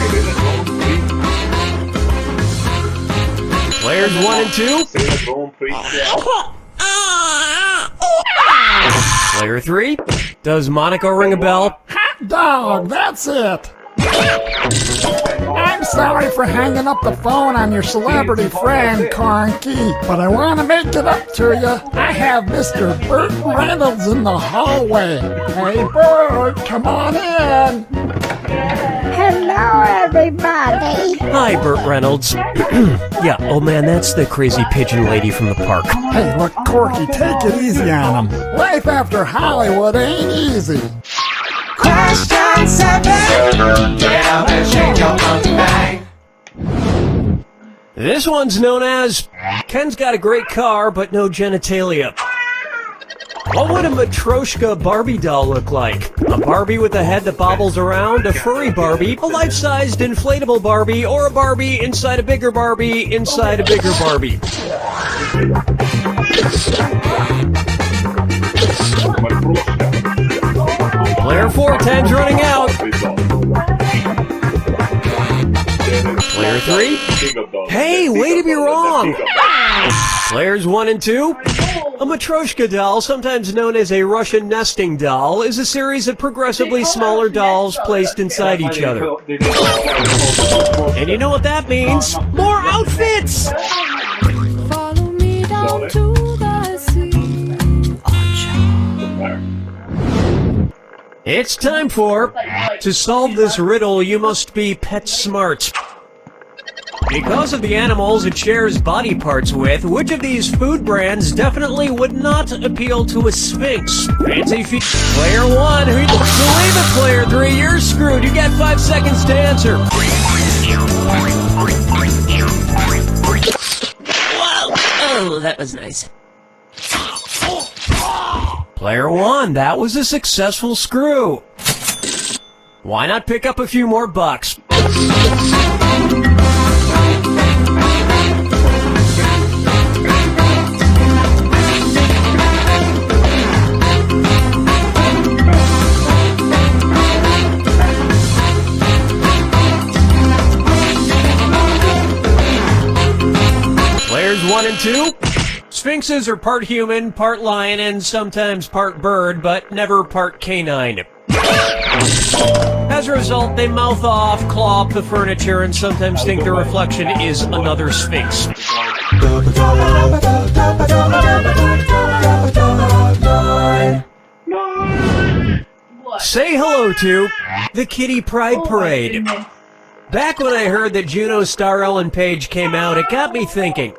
Players 1 and 2? Player 3? Does Monaco ring a bell? Hot dog, that's it. I'm sorry for hanging up the phone on your celebrity friend, Conky, but I want to make it up to you. I have Mr. Burt Reynolds in the hallway. Hey, Burt, come on in. Hello, everybody. Hi, Burt Reynolds. Yeah, oh man, that's the crazy pigeon lady from the park. Hey, look, Corky, take it easy on him. Life after Hollywood ain't easy. Question 7. Get up and shake your monkey bang. This one's known as Ken's got a great car, but no genitalia. What would a Matryoshka Barbie doll look like? A Barbie with a head that bobbles around, a furry Barbie, a life-sized inflatable Barbie, or a Barbie inside a bigger Barbie inside a bigger Barbie? Player 4, time's running out. Player 3? Hey, way to be wrong! Players 1 and 2? A Matryoshka doll, sometimes known as a Russian nesting doll, is a series of progressively smaller dolls placed inside each other. And you know what that means? More outfits! Follow me down to the sea. It's time for, to solve this riddle, you must be pet smart. Because of the animals it shares body parts with, which of these food brands definitely would not appeal to a sphinx? Fancy feet. Player 1, who believe it, player 3, you're screwed. You get 5 seconds to answer. Whoa! Oh, that was nice. Player 1, that was a successful screw. Why not pick up a few more bucks? Players 1 and 2? Sphinxes are part human, part lion, and sometimes part bird, but never part canine. As a result, they mouth off, claw up the furniture, and sometimes think their reflection is another sphinx. Say hello to the Kitty Pride Parade. Back when I heard that Juno star Ellen Page came out, it got me thinking.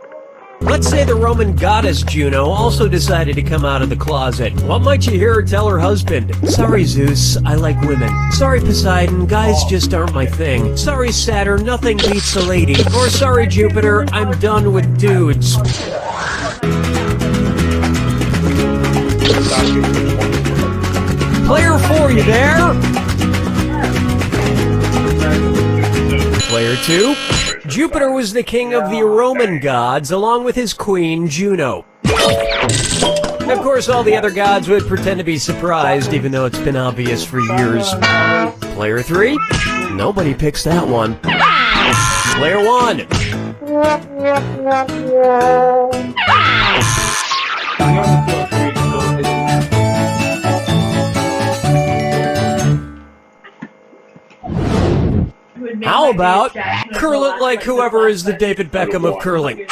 Let's say the Roman goddess Juno also decided to come out of the closet. What might you hear her tell her husband? Sorry, Zeus, I like women. Sorry, Poseidon, guys just aren't my thing. Sorry, Saturn, nothing beats a lady. Or sorry, Jupiter, I'm done with dudes. Player 4, you there? Player 2? Jupiter was the king of the Roman gods, along with his queen, Juno. Of course, all the other gods would pretend to be surprised, even though it's been obvious for years. Player 3? Nobody picks that one. Player 1? How about curl it like whoever is the David Beckham of curling?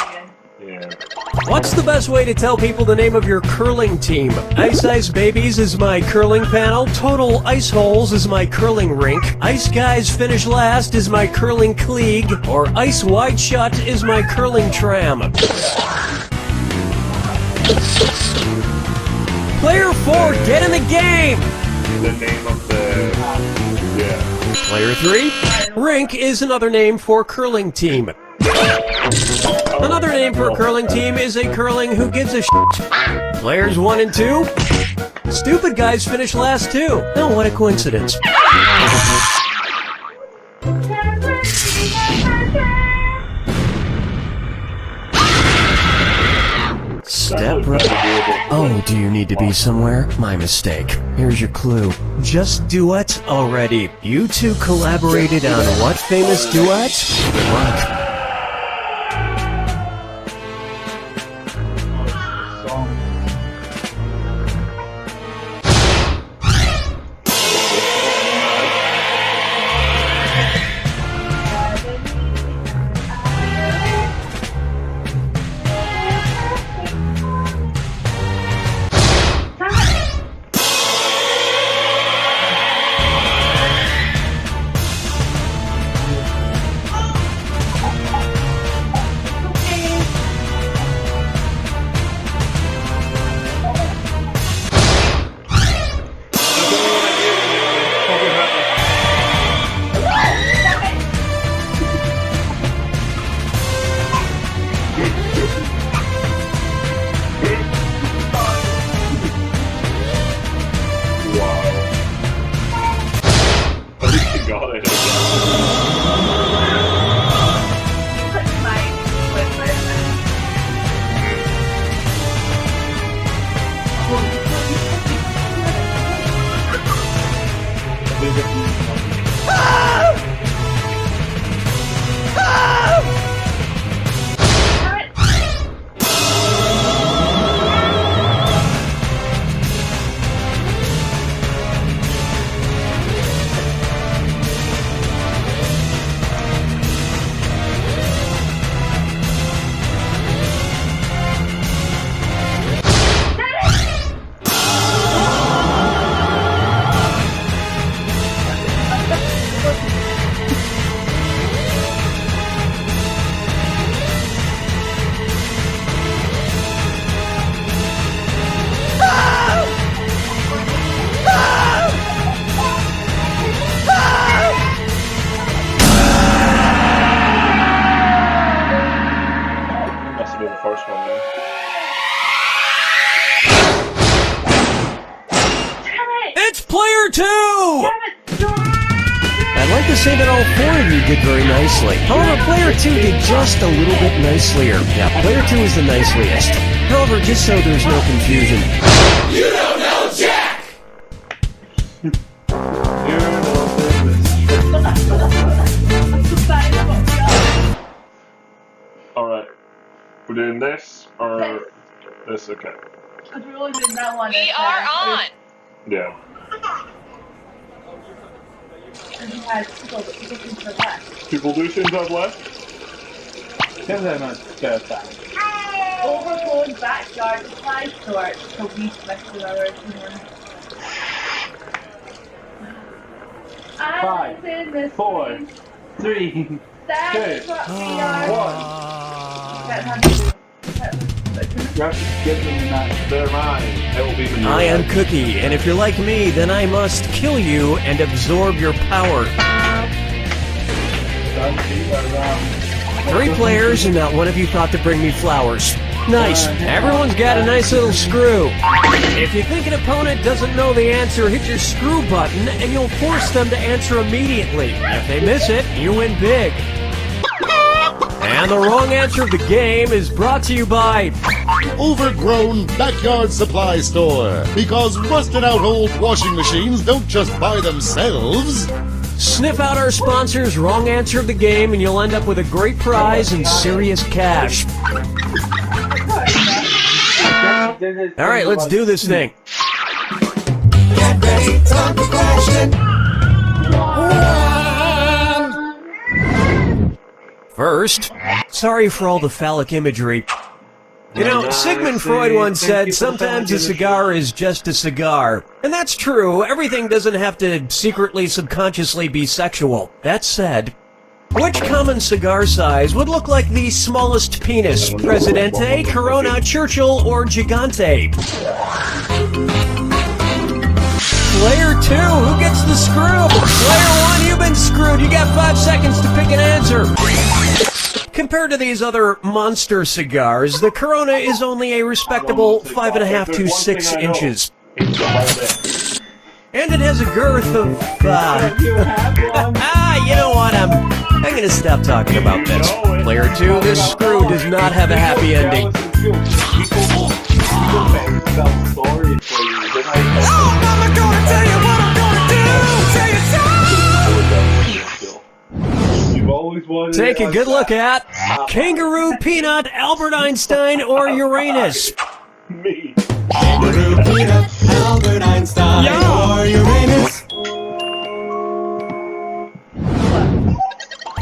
What's the best way to tell people the name of your curling team? Ice Ice Babies is my curling panel. Total Ice Holes is my curling rink. Ice Guys Finish Last is my curling cleag. Or Ice Wide Shut is my curling tram. Player 4, get in the game! The name of the... Yeah. Player 3, rink is another name for curling team. Another name for a curling team is a curling who gives a shit. Players 1 and 2, stupid guys finish last too. Oh, what a coincidence. Step right. Oh, do you need to be somewhere? My mistake. Here's your clue. Just duet already. You two collaborated on what famous duet? Good luck. I'd like to say that all 4 of you did very nicely. However, player 2 did just a little bit nicelier. Yeah, player 2 is the niceliest. However, just so there's no confusion. You don't know Jack! Alright. We're doing this, or this, okay. Because we only did that one. We are on! Yeah. And we had people for that. People do seem to have left? Overgrown backyard supply store. So we messed with our original. 5, 4, 3, That's what we are. 1. You have to give them that. They're mine. It will be the I am Cookie, and if you're like me, then I must kill you and absorb your power. 3 players, and not one of you thought to bring me flowers. Nice. Everyone's got a nice little screw. If you think an opponent doesn't know the answer, hit your screw button, and you'll force them to answer immediately. If they miss it, you win big. And the wrong answer of the game is brought to you by Overgrown Backyard Supply Store. Because rusted out old washing machines don't just buy themselves. Sniff out our sponsors' wrong answer of the game and you'll end up with a great prize and serious cash. Alright, let's do this thing. Get ready, time for question. First, sorry for all the phallic imagery. You know, Sigmund Freud once said, sometimes a cigar is just a cigar. And that's true, everything doesn't have to secretly, subconsciously be sexual. That said, Which common cigar size would look like the smallest penis? Presidente, Corona, Churchill, or Gigante? Player 2, who gets the screw? Player 1, you've been screwed. You got 5 seconds to pick an answer. Compared to these other monster cigars, the Corona is only a respectable 5.5 to 6 inches. And it has a girth of, you know what, I'm gonna stop talking about this. Player 2, this screw does not have a happy ending. I'm gonna tell you what I'm gonna do! Say it so! You've always wanted Take a good look at Kangaroo, Peanut, Albert Einstein, or Uranus. Me. Kangaroo, Peanut, Albert Einstein, or Uranus.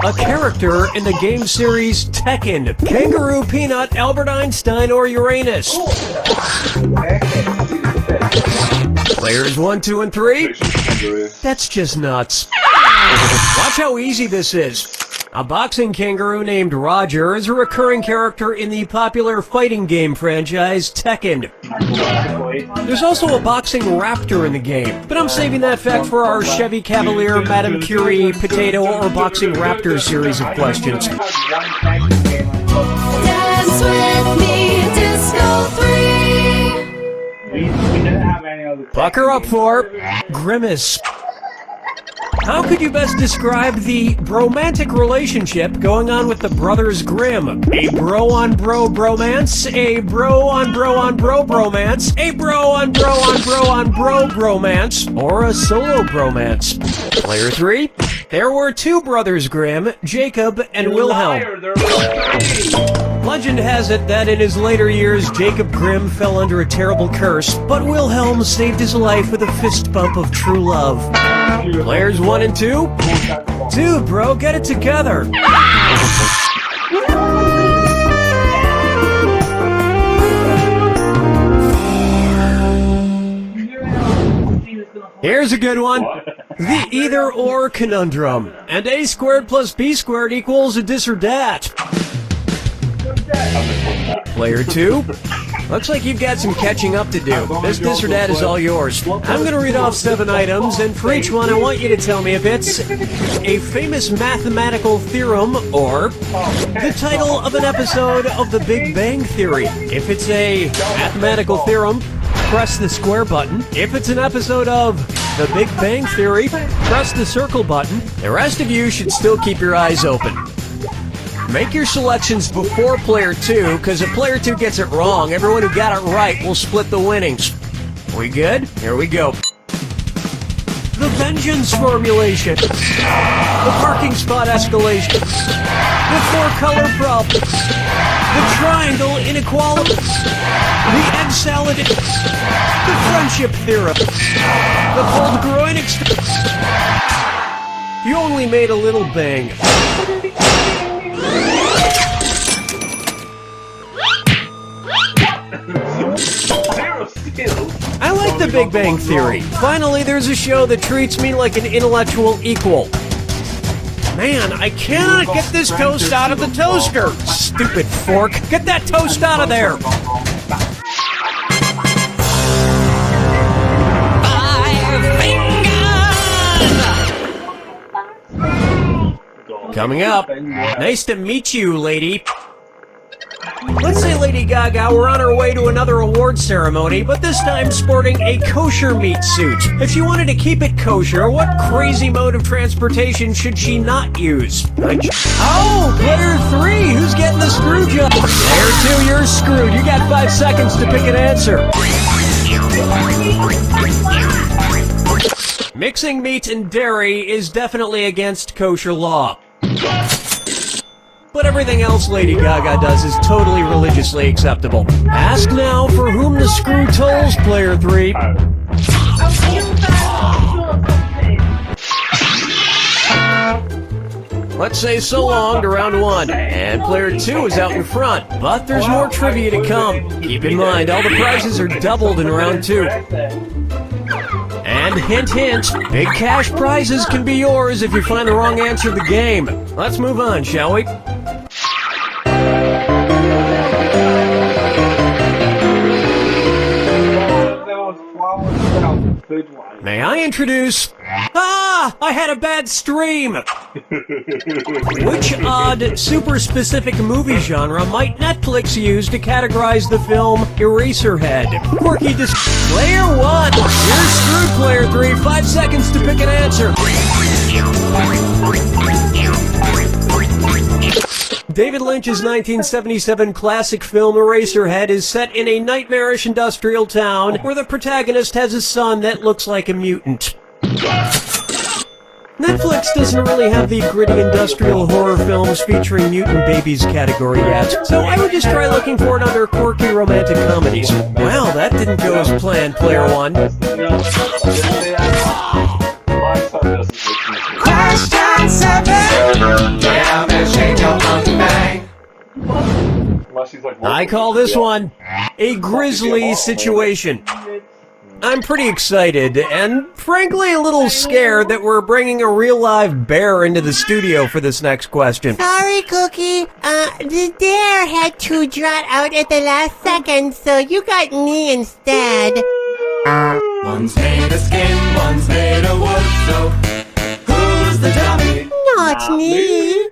A character in the game series Tekken. Kangaroo, Peanut, Albert Einstein, or Uranus. Players 1, 2, and 3? That's just nuts. Watch how easy this is. A boxing kangaroo named Roger is a recurring character in the popular fighting game franchise Tekken. There's also a boxing raptor in the game, but I'm saving that fact for our Chevy Cavalier, Madame Curie, Potato, or Boxing Raptor series of questions. Dance with me, Disco 3. We didn't have any other. Bucker up for Grimace. How could you best describe the bromantic relationship going on with the Brothers Grimm? A bro-on-bro bromance, a bro-on-bro-on-bro bromance, a bro-on-bro-on-bro-on-bro bromance, or a solo bromance? Player 3, there were 2 Brothers Grimm, Jacob and Wilhelm. Legend has it that in his later years, Jacob Grimm fell under a terrible curse, but Wilhelm saved his life with a fist bump of true love. Players 1 and 2? Dude, bro, get it together. Here's a good one. The either-or conundrum. And a squared plus b squared equals a this or that. Player 2? Looks like you've got some catching up to do. This or that is all yours. I'm going to read off 7 items, and for each one I want you to tell me if it's a famous mathematical theorem or the title of an episode of The Big Bang Theory. If it's a mathematical theorem, press the square button. If it's an episode of The Big Bang Theory, press the circle button. The rest of you should still keep your eyes open. Make your selections before Player 2, because if Player 2 gets it wrong, everyone who got it right will split the winnings. We good? Here we go. The vengeance formulation. The parking spot escalation. The 4-color problem. The triangle inequality. The egg salad. The friendship theorem. The pulled groin You only made a little bang. I like The Big Bang Theory. Finally, there's a show that treats me like an intellectual equal. Man, I cannot get this toast out of the toaster. Stupid fork. Get that toast out of there. Coming up. Nice to meet you, lady. Let's say Lady Gaga were on her way to another award ceremony, but this time sporting a kosher meat suit. If she wanted to keep it kosher, what crazy mode of transportation should she not use? Oh, Player 3, who's getting the screw job? Player 2, you're screwed. You got 5 seconds to pick an answer. Mixing meat and dairy is definitely against kosher law. But everything else Lady Gaga does is totally religiously acceptable. Ask now for whom the screw tolls, Player 3. Let's say so long to round 1, and Player 2 is out in front, but there's more trivia to come. Keep in mind, all the prizes are doubled in round 2. And And hint, hint, big cash prizes can be yours if you find the wrong answer to the game. Let's move on, shall we? May I introduce... Ah! I had a bad stream! Which odd, super-specific movie genre might Netflix use to categorize the film Eraserhead? Quirky Player 1! You're screwed, Player 3. 5 seconds to pick an answer. David Lynch's 1977 classic film Eraserhead is set in a nightmarish industrial town where the protagonist has a son that looks like a mutant. Netflix doesn't really have the gritty industrial horror films featuring mutant babies category yet, so I would just try looking for it under quirky romantic comedies. Well, that didn't go as planned, Player 1. Question 7. Yeah, machine your monkey bang. I call this one a grisly situation. I'm pretty excited, and frankly a little scared that we're bringing a real live bear into the studio for this next question. Sorry, Cookie. The dare had to drop out at the last second, so you got me instead. One's made of skin, one's made of wood, so who's the dummy? Not me.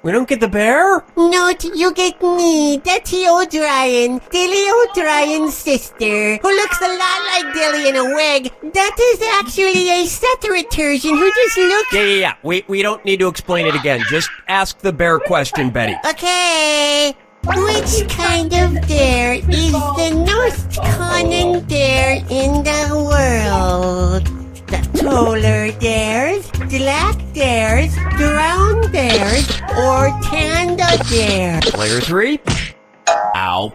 We don't get the bear? No, you get me, Betty O'Brien, Dilly O'Brien's sister, who looks a lot like Dilly in a wig. That is actually a Ceteroturgeon who just looks... Yeah. We don't need to explain it again. Just ask the bear question, Betty. Okay. Which kind of dare is the most cunning dare in the world? The polar dares, black dares, brown dares, or tanda dare? Player 3. Ow.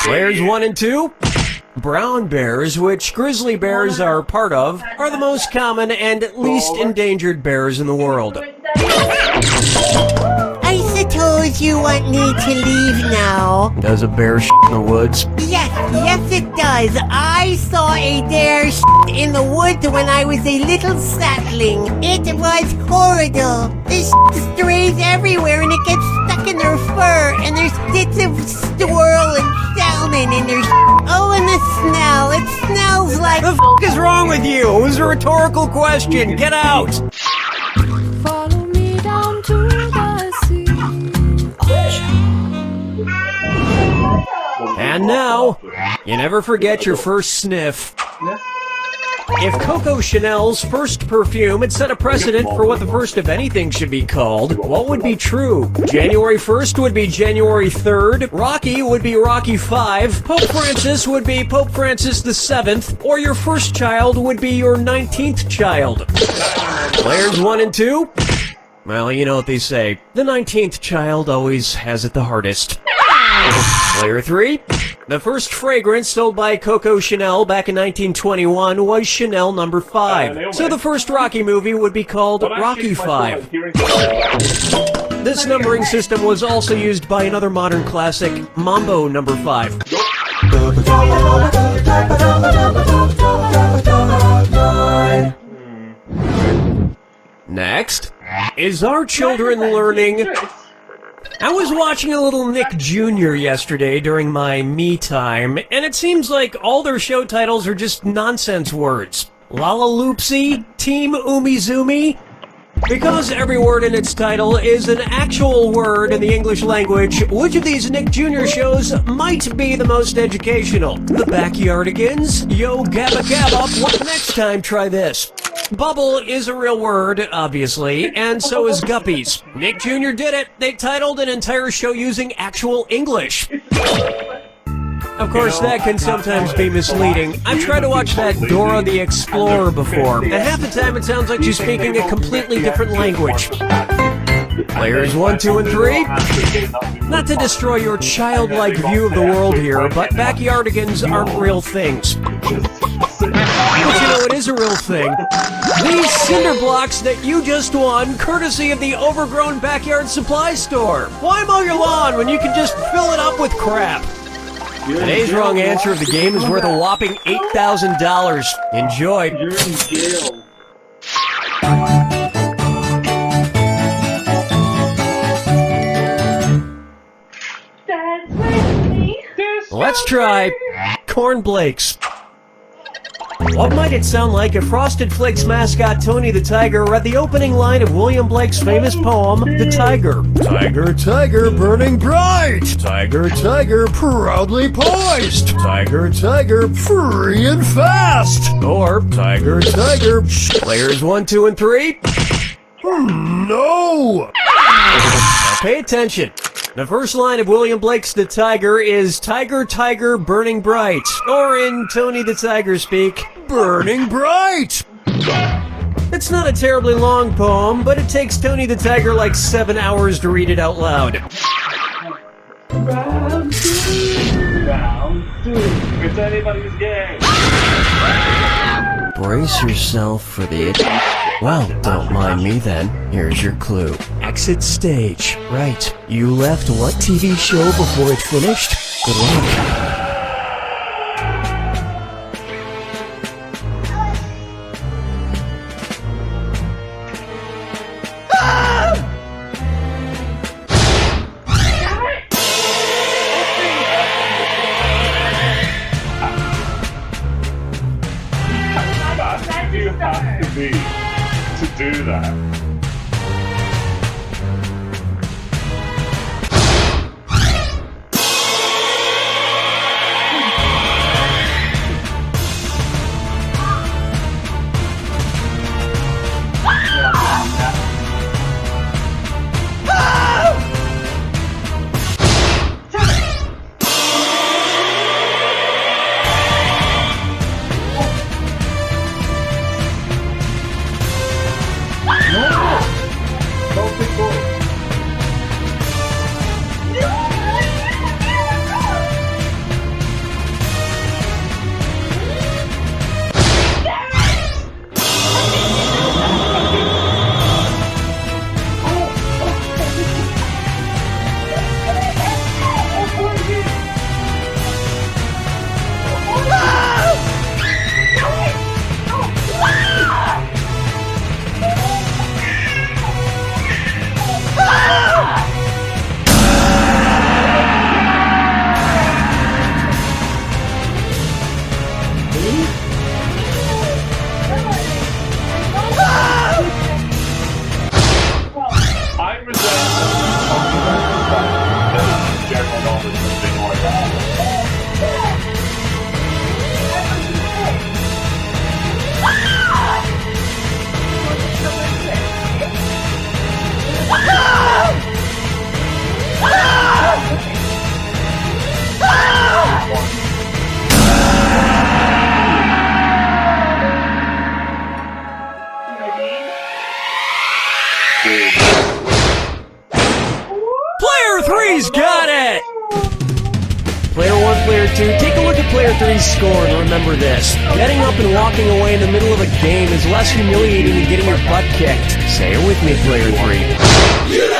Players 1 and 2. Brown bears, which grizzly bears are part of, are the most common and least endangered bears in the world. I suppose you want me to leave now. Does a bear shit in the woods? Yes, it does. I saw a bear in the woods when I was a little sapling. It was horrible. The strays everywhere and it gets stuck in their fur, and there's bits of squirrel and salmon in their Oh, and the smell. It smells like... The f*** is wrong with you? It was a rhetorical question. Get out! Follow me down to the sea. And now, you never forget your first sniff. If Coco Chanel's first perfume had set a precedent for what the first of anything should be called, what would be true? January 1st would be January 3rd, Rocky would be Rocky 5, Pope Francis would be Pope Francis the 7th, or your first child would be your 19th child. Players 1 and 2? Well, you know what they say. The 19th child always has it the hardest. Player 3? The first fragrance sold by Coco Chanel back in 1921 was Chanel No. 5. So the first Rocky movie would be called Rocky 5. This numbering system was also used by another modern classic, Mambo No. 5. Next, is our children learning... I was watching a little Nick Jr. yesterday during my me time, and it seems like all their show titles are just nonsense words. Lalaloopsy, Team Umizoomi. Because every word in its title is an actual word in the English language, which of these Nick Jr. shows might be the most educational? The Backyardigans? Yo Gabba Gabba, what next time try this? Bubble is a real word, obviously, and so is guppies. Nick Jr. did it. They titled an entire show using actual English. Of course, that can sometimes be misleading. I've tried to watch that Dora the Explorer before, and half the time it sounds like she's speaking a completely different language. Players 1, 2, and 3? Not to destroy your childlike view of the world here, but backyardigans aren't real things. But you know, it is a real thing. These cinder blocks that you just won, courtesy of the Overgrown Backyard Supply Store. Why mow your lawn when you can just fill it up with crap? Today's wrong answer of the game is worth a whopping $8,000. Enjoy. You're in jail. That's with me. Let's try cornflakes. What might it sound like if Frosted Flakes mascot Tony the Tiger read the opening line of William Blake's famous poem, The Tiger? Tiger, tiger, burning bright. Tiger, tiger, proudly poised. Tiger, tiger, free and fast. Or Tiger, tiger, players 1, 2, and 3. No! Now pay attention. The first line of William Blake's The Tiger is Tiger, tiger, burning bright. Or in Tony the Tiger speak, burning bright. It's not a terribly long poem, but it takes Tony the Tiger like 7 hours to read it out loud. Round two. It's anybody's game. Brace yourself for the... Well, don't mind me then. Here's your clue. Exit stage. Right. You left what TV show before it finished? Good luck. You have to be to do that. Player 3's got it! Player 1, Player 2, take a look at Player 3's score and remember this. Getting up and walking away in the middle of a game is less humiliating than getting your butt kicked. Say it with me, Player 3.